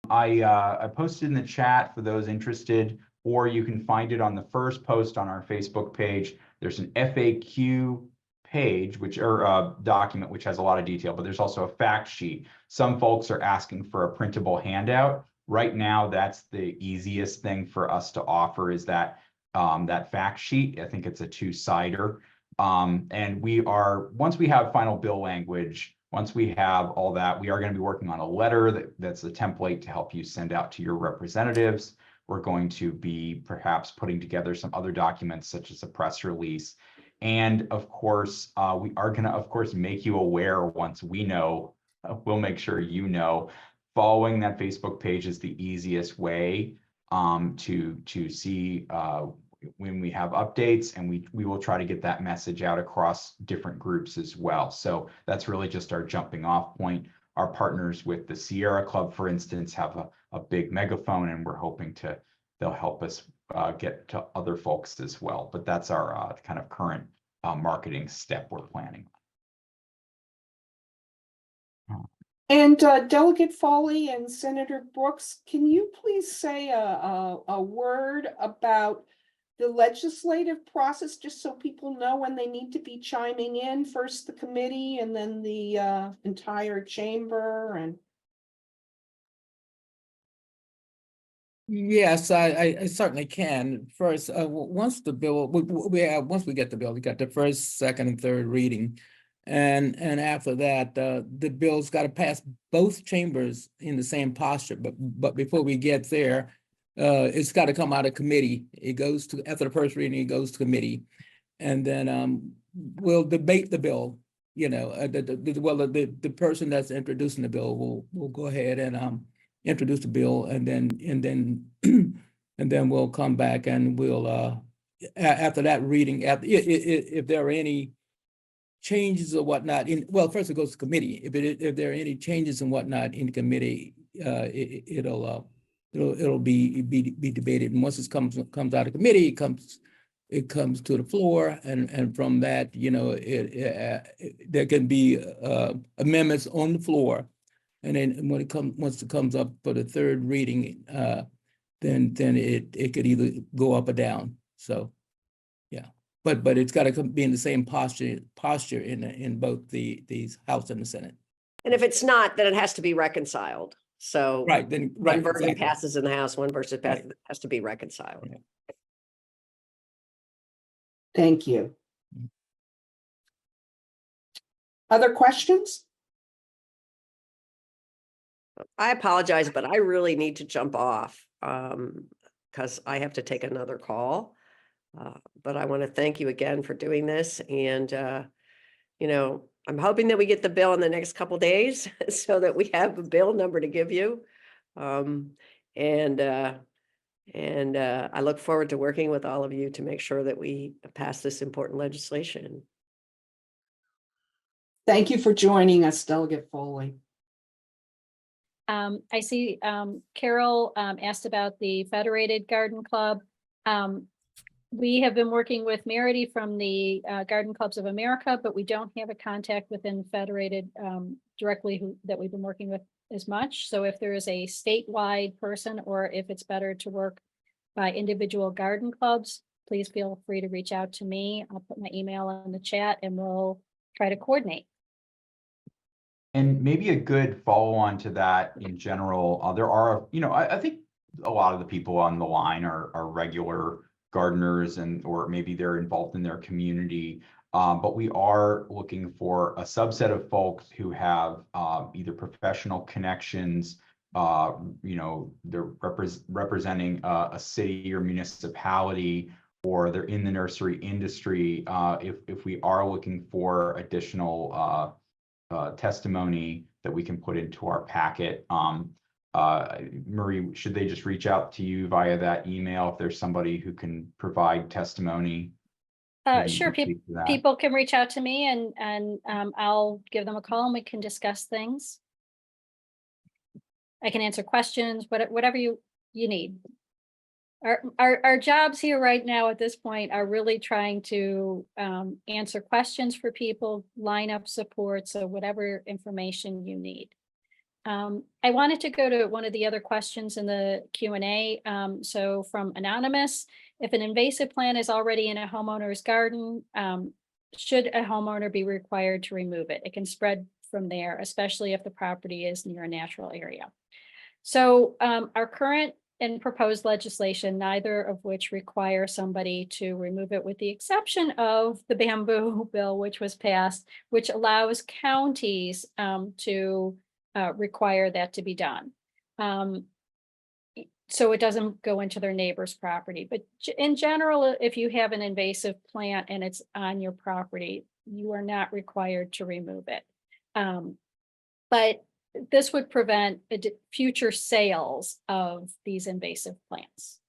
I posted in the chat for those interested, or you can find it on the first post on our Facebook page. There's an FAQ page, document, which has a lot of detail, but there's also a fact sheet. Some folks are asking for a printable handout. Right now, that's the easiest thing for us to offer is that fact sheet. I think it's a 2-sider. And once we have final bill language, once we have all that, we are going to be working on a letter that's a template to help you send out to your representatives. We're going to be perhaps putting together some other documents such as a press release. And of course, we are going to, of course, make you aware once we know. We'll make sure you know. Following that Facebook page is the easiest way to see when we have updates, and we will try to get that message out across different groups as well. So that's really just our jumping off point. Our partners with the Sierra Club, for instance, have a big megaphone, and we're hoping they'll help us get to other folks as well. But that's our kind of current marketing step we're planning. And Delegate Foley and Senator Brooks, can you please say a word about the legislative process, just so people know when they need to be chiming in? First the committee and then the entire chamber. And Yes, I certainly can. First, once we get the bill, we got the first, second, and third reading. And after that, the bill's got to pass both chambers in the same posture. But before we get there, it's got to come out of committee. It goes to, after the first reading, it goes to committee. And then we'll debate the bill. The person that's introducing the bill will go ahead and introduce the bill, and then we'll come back and we'll after that reading, if there are any changes or whatnot first it goes to committee. If there are any changes and whatnot in the committee, it'll be debated, and once it comes out of committee, it comes to the floor, and from that, there can be amendments on the floor. And then once it comes up for the third reading, then it could either go up or down. So, yeah, but it's got to be in the same posture in both these House and the Senate. And if it's not, then it has to be reconciled. So Right, then one version exactly. passes in the House, one version has to be reconciled. Right. thank you. Other questions? I apologize, but I really need to jump off because I have to take another call. But I want to thank you again for doing this. And, I'm hoping that we get the bill in the next couple of days so that we have a bill number to give you. And I look forward to working with all of you to make sure that we pass this important legislation. Thank you for joining us, Delegate Foley. I see Carol asked about the Federated Garden Club. We have been working with Merity from the Garden Clubs of America, but we don't have a contact within Federated directly that we've been working with as much. So if there is a statewide person, or if it's better to work by individual garden clubs, please feel free to reach out to me. I'll put my email in the chat and we'll try to coordinate. And maybe a good follow-on to that in general, there are, I think a lot of the people on the line are regular gardeners, or maybe they're involved in their community. But we are looking for a subset of folks who have either professional connections, they're representing a city or municipality, or they're in the nursery industry. If we are looking for additional testimony that we can put into our packet. Marie, should they just reach out to you via that email if there's somebody who can provide testimony? Sure, people can reach out to me and I'll give them a call and we can discuss things. I can answer questions, whatever you need. Our jobs here right now at this point are really trying to answer questions for people, line up support, so whatever information you need. I wanted to go to one of the other questions in the Q&A. So from Anonymous, if an invasive plant is already in a homeowner's garden, should a homeowner be required to remove it? It can spread from there, especially if the property is near a natural area. So our current and proposed legislation, neither of which require somebody to remove it, with the exception of the bamboo bill, which was passed, which allows counties to require that to be done. So it doesn't go into their neighbor's property. But in general, if you have an invasive plant and it's on your property, you are not required to remove it. But this would prevent future sales of these invasive plants.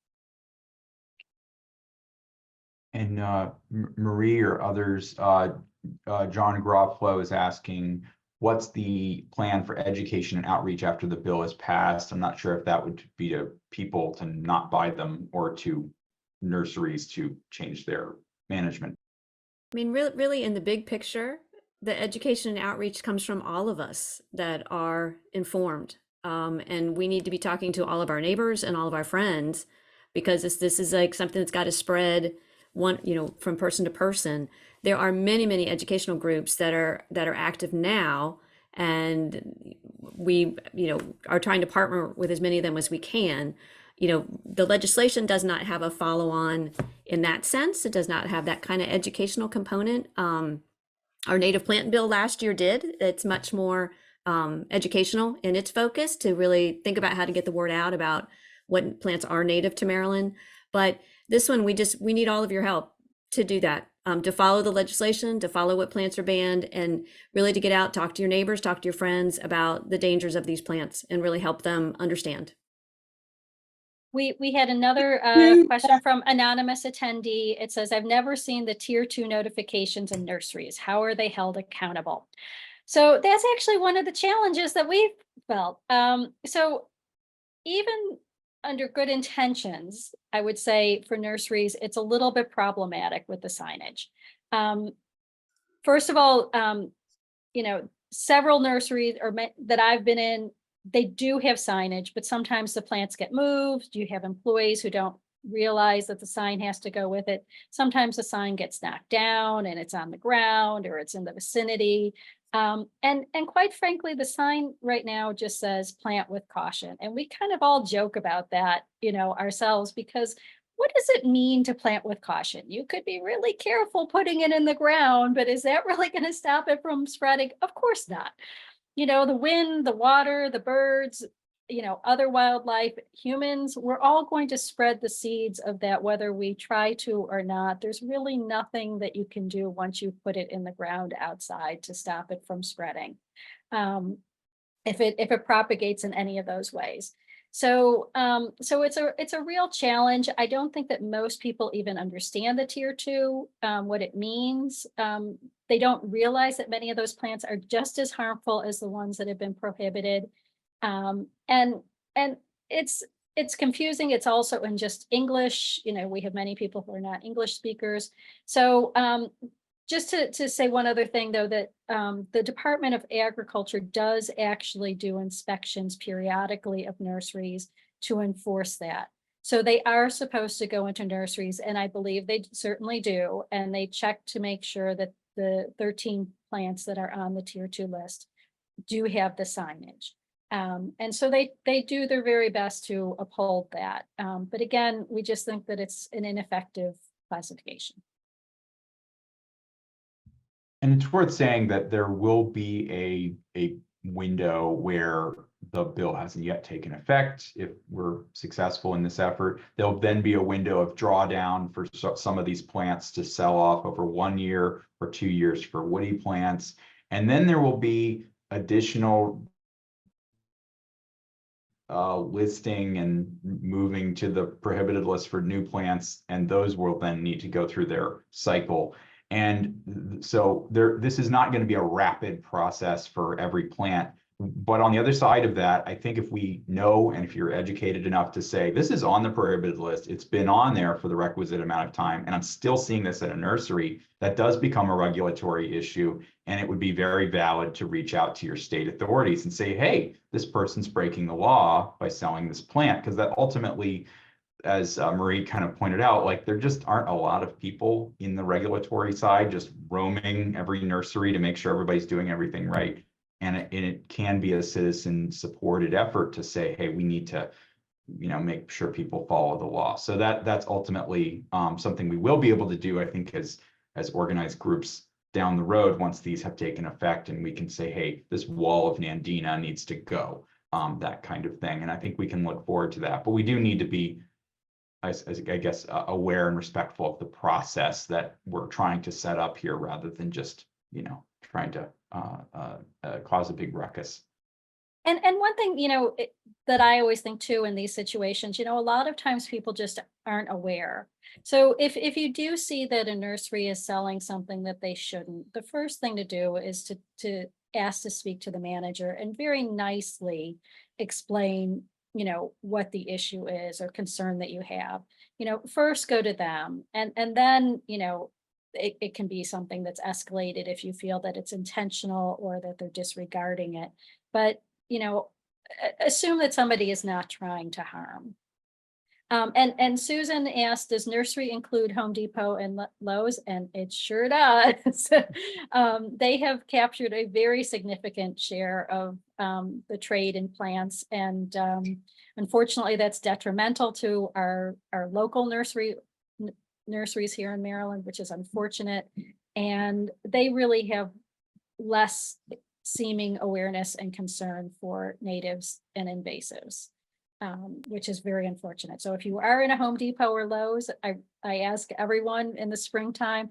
And Marie or others, John Garofalo is asking, what's the plan for education and outreach after the bill is passed? I'm not sure if that would be to people to not buy them, or to nurseries to change their management. I mean, really in the big picture, the education and outreach comes from all of us that are informed. And we need to be talking to all of our neighbors and all of our friends, because this is like something that's got to spread from person to person. There are many educational groups that are active now, and we are trying to partner with as many of them as we can. The legislation does not have a follow-on in that sense. It does not have that kind of educational component. Our native plant bill last year did. It's much more educational in its focus, to really think about how to get the word out about what plants are native to Maryland. But this one, we need all of your help to do that, to follow the legislation, to follow what plants are banned, and really to get out, talk to your neighbors, talk to your friends about the dangers of these plants, and really help them understand. We had another question from anonymous attendee. It says, I've never seen the tier 2 notifications in nurseries. How are they held accountable? So that's actually one of the challenges that we've felt. So even under good intentions, I would say for nurseries, it's a little bit problematic with the signage. First of all, several nurseries that I've been in, they do have signage, but sometimes the plants get moved. You have employees who don't realize that the sign has to go with it. Sometimes the sign gets knocked down and it's on the ground, or it's in the vicinity. And quite frankly, the sign right now just says plant with caution. And we kind of all joke about that, ourselves, because what does it mean to plant with caution? You could be really careful putting it in the ground, but is that really going to stop it from spreading? Of course not. The wind, the water, the birds, other wildlife, humans, we're all going to spread the seeds of that, whether we try to or not. There's really nothing that you can do once you put it in the ground outside to stop it from spreading, if it propagates in any of those ways. So it's a real challenge. I don't think that most people even understand the tier 2, what it means. They don't realize that many of those plants are just as harmful as the ones that have been prohibited. And it's it's confusing. It's also in just English. You know, we have many people who are not English speakers. So just to say one other thing, though, that the Department of Agriculture does actually do inspections periodically of nurseries to enforce that. So they are supposed to go into nurseries, and I believe they certainly do. And they check to make sure that the 13 plants that are on the tier 2 list do have the signage. And so they do their very best to uphold that. But again, we just think that it's an ineffective classification. And it's worth saying that there will be a window where the bill hasn't yet taken effect. If we're successful in this effort, there'll then be a window of drawdown for some of these plants to sell off over 1 year or 2 years for woody plants. And then there will be additional listing and moving to the prohibited list for new plants, and those will then need to go through their cycle. And so this is not going to be a rapid process for every plant. But on the other side of that, I think if we know, and if you're educated enough to say, this is on the prohibited list, it's been on there for the requisite amount of time, and I'm still seeing this at a nursery, that does become a regulatory issue. And it would be very valid to reach out to your state authorities and say, hey, this person's breaking the law by selling this plant, because that ultimately, as Marie kind of pointed out, like there just aren't a lot of people in the regulatory side just roaming every nursery to make sure everybody's doing everything right. And it can be a citizen supported effort to say, hey, we need to, make sure people follow the law. So that's ultimately something we will be able to do, I think, as organized groups down the road once these have taken effect, and we can say, hey, this wall of Nandina needs to go, that kind of thing. And I think we can look forward to that. But we do need to be, I guess, aware and respectful of the process that we're trying to set up here, rather than just, trying to cause a big ruckus. And one thing, that I always think too in these situations, a lot of times people just aren't aware. So if you do see that a nursery is selling something that they shouldn't, the first thing to do is to ask to speak to the manager and very nicely explain, what the issue is or concern that you have. First go to them, and then, it can be something that's escalated if you feel that it's intentional or that they're disregarding it. But, assume that somebody is not trying to harm. And Susan asked, does nursery include Home Depot and Lowe's? And it sure does. They have captured a very significant share of the trade in plants. And unfortunately, that's detrimental to our local nurseries here in Maryland, which is unfortunate. And they really have less seeming awareness and concern for natives and invasives, which is very unfortunate. So if you are in a Home Depot or Lowe's, I ask everyone in the springtime,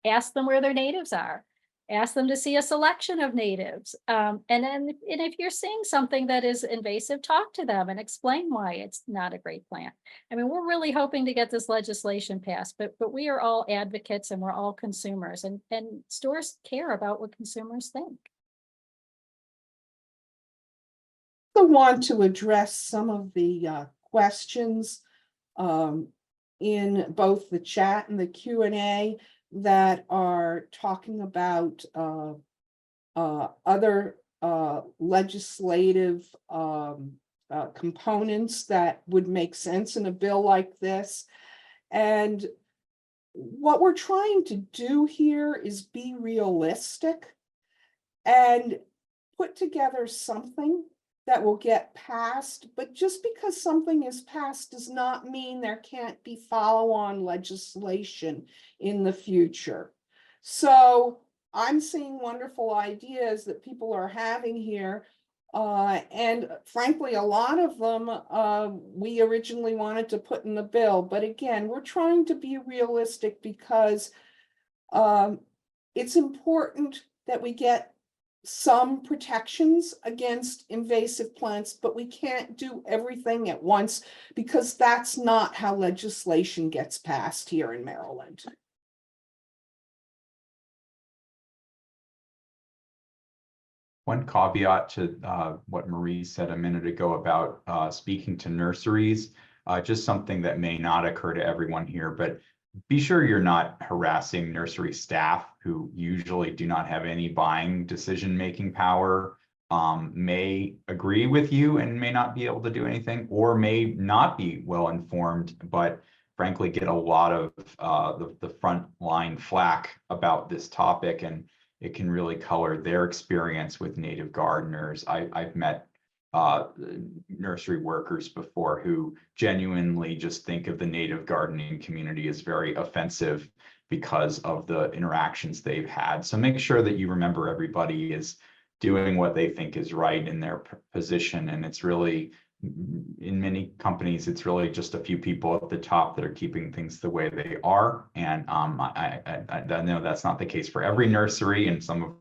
ask them where their natives are. Ask them to see a selection of natives. And if you're seeing something that is invasive, talk to them and explain why it's not a great plant. I mean, we're really hoping to get this legislation passed, but we are all advocates and we're all consumers, and stores care about what consumers think. I want to address some of the questions in both the chat and the Q&A that are talking about other legislative components that would make sense in a bill like this. And what we're trying to do here is be realistic and put together something that will get passed. But just because something is passed does not mean there can't be follow-on legislation in the future. So I'm seeing wonderful ideas that people are having here. And frankly, a lot of them we originally wanted to put in the bill. But again, we're trying to be realistic because it's important that we get some protections against invasive plants, but we can't do everything at once because that's not how legislation gets passed here in Maryland. One caveat to what Marie said a minute ago about speaking to nurseries, just something that may not occur to everyone here, but be sure you're not harassing nursery staff who usually do not have any buying decision-making power, may agree with you and may not be able to do anything, or may not be well informed, but frankly get a lot of the front line flack about this topic, and it can really color their experience with native gardeners. I've met nursery workers before who genuinely just think of the native gardening community as very offensive because of the interactions they've had. So make sure that you remember everybody is doing what they think is right in their position. And it's really, in many companies, it's really just a few people at the top that are keeping things the way they are. And I know that's not the case for every nursery, and some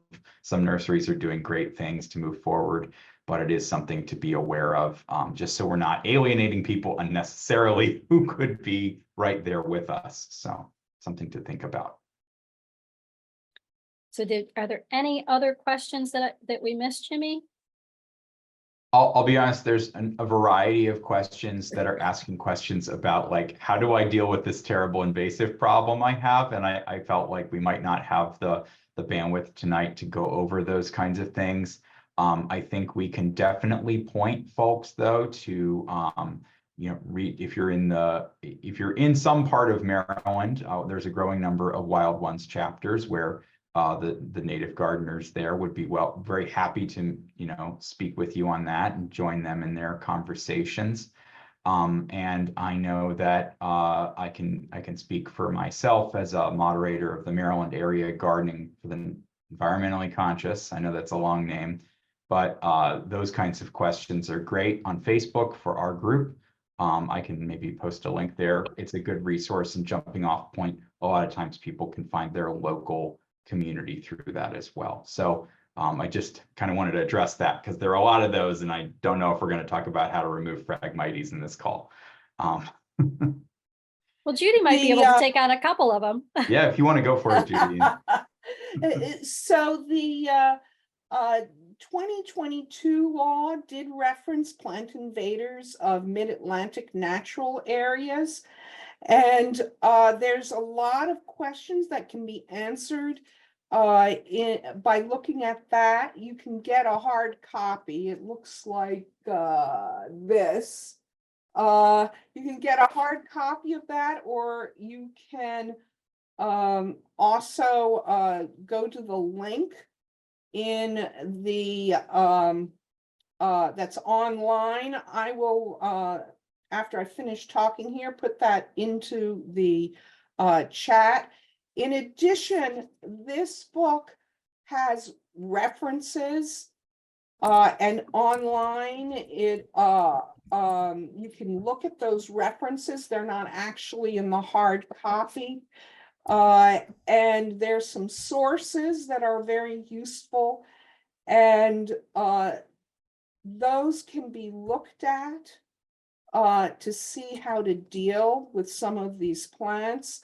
nurseries are doing great things to move forward, but it is something to be aware of, just so we're not alienating people unnecessarily who could be right there with us. So something to think about. So are there any other questions that we missed, Jimmy? I'll be honest, there's a variety of questions that are asking questions about, like, how do I deal with this terrible invasive problem I have? And I felt like we might not have the bandwidth tonight to go over those kinds of things. I think we can definitely point folks though to if you're in some part of Maryland, there's a growing number of Wild Ones chapters where the native gardeners there would be very happy to speak with you on that and join them in their conversations. And I know that I can speak for myself as a moderator of the Maryland Area Gardening for the Environmentally Conscious. I know that's a long name, but those kinds of questions are great on Facebook for our group. I can maybe post a link there. It's a good resource and jumping off point. A lot of times people can find their local community through that as well. So I just kind of wanted to address that because there are a lot of those, and I don't know if we're going to talk about how to remove Phragmites in this call. Well, Judy might be able to take on a couple of them. Yeah, if you want to go for it, Judy. So the 2022 law did reference plant invaders of mid-Atlantic natural areas. And there's a lot of questions that can be answered by looking at that. You can get a hard copy. It looks like this. You can get a hard copy of that, or you can also go to the link in the that's online. I will after I finish talking here, put that into the chat. In addition, this book has references and online you can look at those references. They're not actually in the hard copy. And there's some sources that are very useful, and those can be looked at to see how to deal with some of these plants.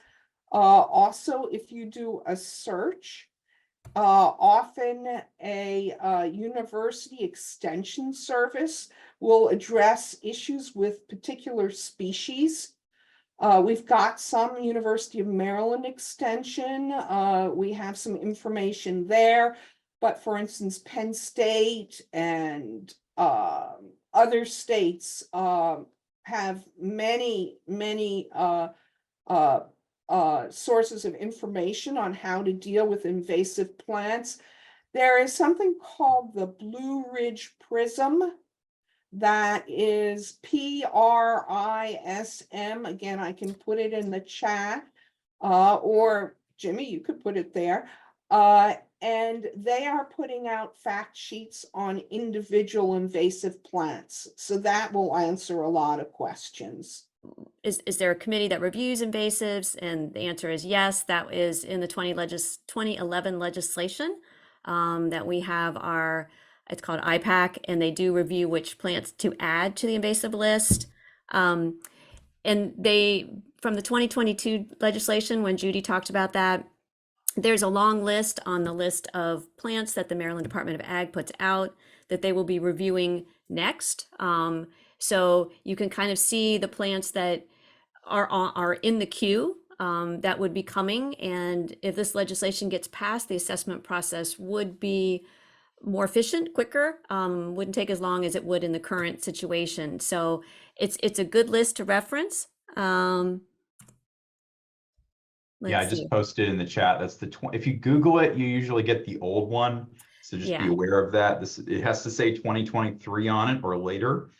Also, if you do a search, often a university extension service will address issues with particular species. We've got some University of Maryland extension. We have some information there, but for instance, Penn State and other states have many sources of information on how to deal with invasive plants. There is something called the Blue Ridge Prism. That is PRISM. Again, I can put it in the chat, or Jimmy, you could put it there. And they are putting out fact sheets on individual invasive plants. So that will answer a lot of questions. Is there a committee that reviews invasives? And the answer is yes. That is in the 2011 legislation that we have it's called IPAC, and they do review which plants to add to the invasive list. And from the 2022 legislation, when Judy talked about that, There's a long list on the list of plants that the Maryland Department of Ag puts out that they will be reviewing next. So you can kind of see the plants that are in the queue that would be coming. And if this legislation gets passed, the assessment process would be more efficient, quicker, wouldn't take as long as it would in the current situation. So it's a good list to reference. Yeah, I Let's see. just posted in the chat. That's the if you Google it, you usually get the old one. So just be Yeah. aware of that. It has to say 2023 on it or later.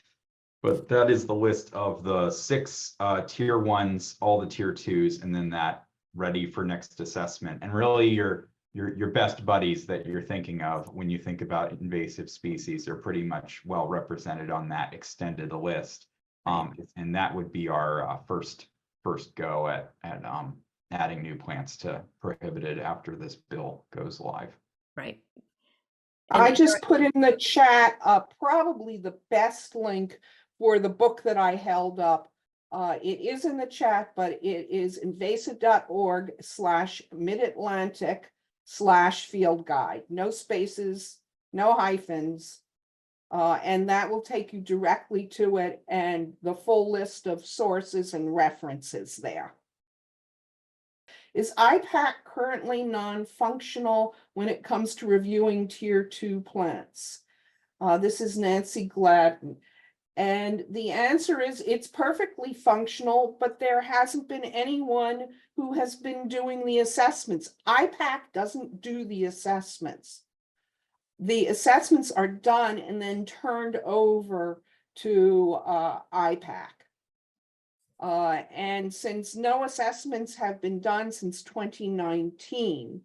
But that is the list of the 6 tier 1s, all the tier 2s, and then that ready for next assessment. And really your best buddies that you're thinking of when you think about invasive species are pretty much well represented on that extended list. And that would be our first go at adding new plants to prohibited after this bill goes live. Right. I just put in the chat probably the best link for the book that I held up. It is in the chat, but it is invasive.org/Mid-Atlantic/field guide. No spaces, no hyphens. And that will take you directly to it and the full list of sources and references there. Is IPAC currently non-functional when it comes to reviewing tier 2 plants? This is Nancy Gladden. And the answer is it's perfectly functional, but there hasn't been anyone who has been doing the assessments. IPAC doesn't do the assessments. The assessments are done and then turned over to IPAC. And since no assessments have been done since 2019,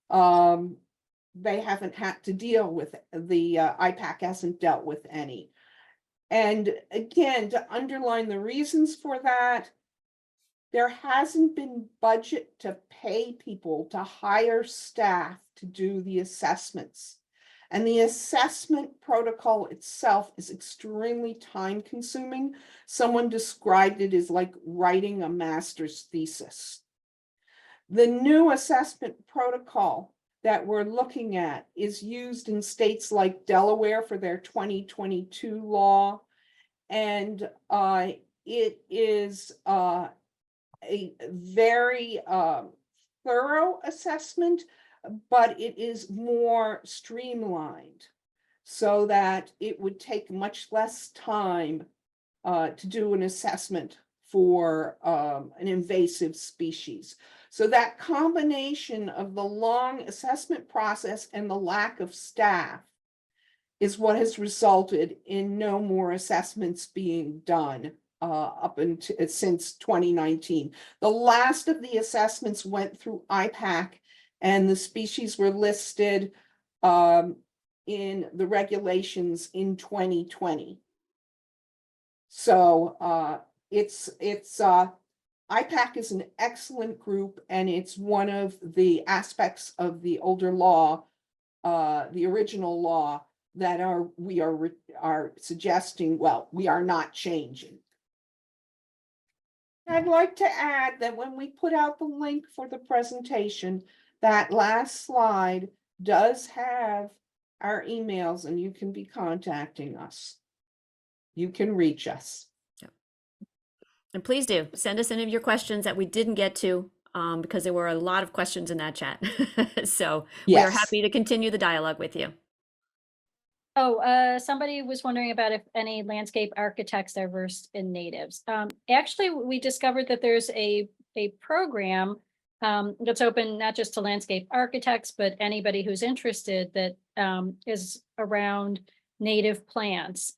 they haven't had to deal with the IPAC hasn't dealt with any. And again, to underline the reasons for that, there hasn't been budget to pay people to hire staff to do the assessments. And the assessment protocol itself is extremely time consuming. Someone described it as like writing a master's thesis. The new assessment protocol that we're looking at is used in states like Delaware for their 2022 law. And it is a very thorough assessment, but it is more streamlined so that it would take much less time to do an assessment for an invasive species. So that combination of the long assessment process and the lack of staff is what has resulted in no more assessments being done up until since 2019. The last of the assessments went through IPAC, and the species were listed in the regulations in 2020. So IPAC is an excellent group, and it's one of the aspects of the older law, the original law, that we are suggesting, well, we are not changing. I'd like to add that when we put out the link for the presentation, that last slide does have our emails, and you can be contacting us. You can reach us. And please do send us any of your questions that we didn't get to, because there were a lot of questions in that chat. So we are happy to continue the dialogue with you. Oh, somebody was wondering about if any landscape architects are versed in natives. Actually, we discovered that there's a program that's open not just to landscape architects, but anybody who's interested that is around native plants.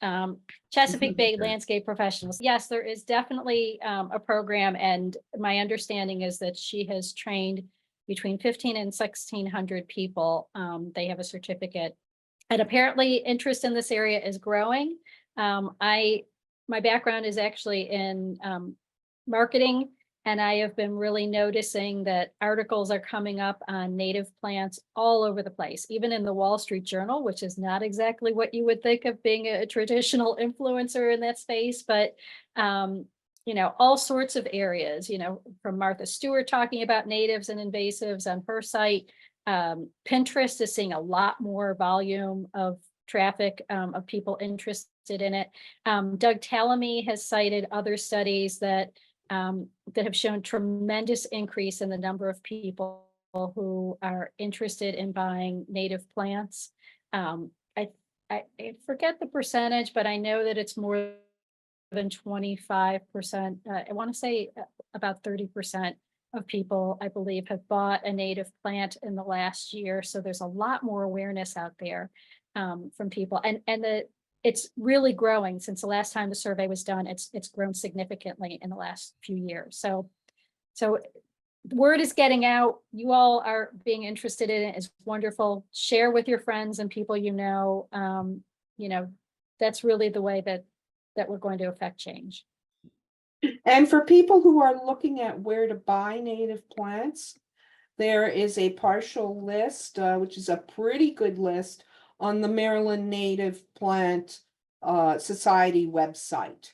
Chesapeake Bay Landscape Professionals. Yes, there is definitely a program, and my understanding is that she has trained between 1,500 and 1,600 people. They have a certificate. And apparently interest in this area is growing. My background is actually in marketing, and I have been really noticing that articles are coming up on native plants all over the place, even in the Wall Street Journal, which is not exactly what you would think of being a traditional influencer in that space. But you know, all sorts of areas, you know, from Martha Stewart talking about natives and invasives on her site. Pinterest is seeing a lot more volume of traffic of people interested in it. Doug Tallamy has cited other studies that have shown tremendous increase in the number of people who are interested in buying native plants. I forget the percentage, but I know that it's more than 25%. I want to say about 30% of people, I believe, have bought a native plant in the last year. So there's a lot more awareness out there from people, and it's really growing since the last time the survey was done. It's grown significantly in the last few years. So word is getting out. You all are being interested in it. It's wonderful. Share with your friends and people you know. You know, that's really the way that we're going to affect change. And for people who are looking at where to buy native plants, there is a partial list, which is a pretty good list on the Maryland Native Plant Society website.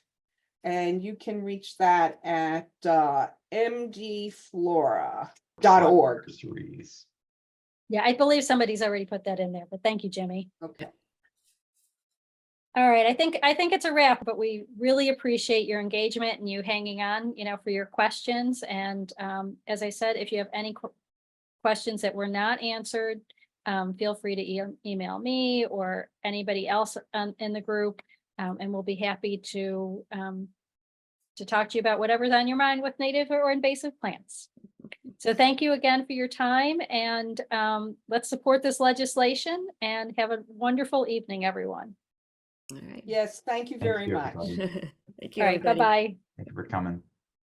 And you can reach that at mdflora.org. Nurseries. Yeah, I believe somebody's already put that in there, but thank you, Jimmy. Okay. All right, I think it's a wrap, but we really appreciate your engagement and you hanging on, you know, for your questions. And as I said, if you have any questions that were not answered, feel free to email me or anybody else in the group, and we'll be happy to talk to you about whatever's on your mind with native or invasive plants. So thank you again for your time, and let's support this legislation and have a wonderful evening, everyone. All right. Yes, thank you very much. everybody. Thank you, All right, everybody. bye-bye. Thank you for coming.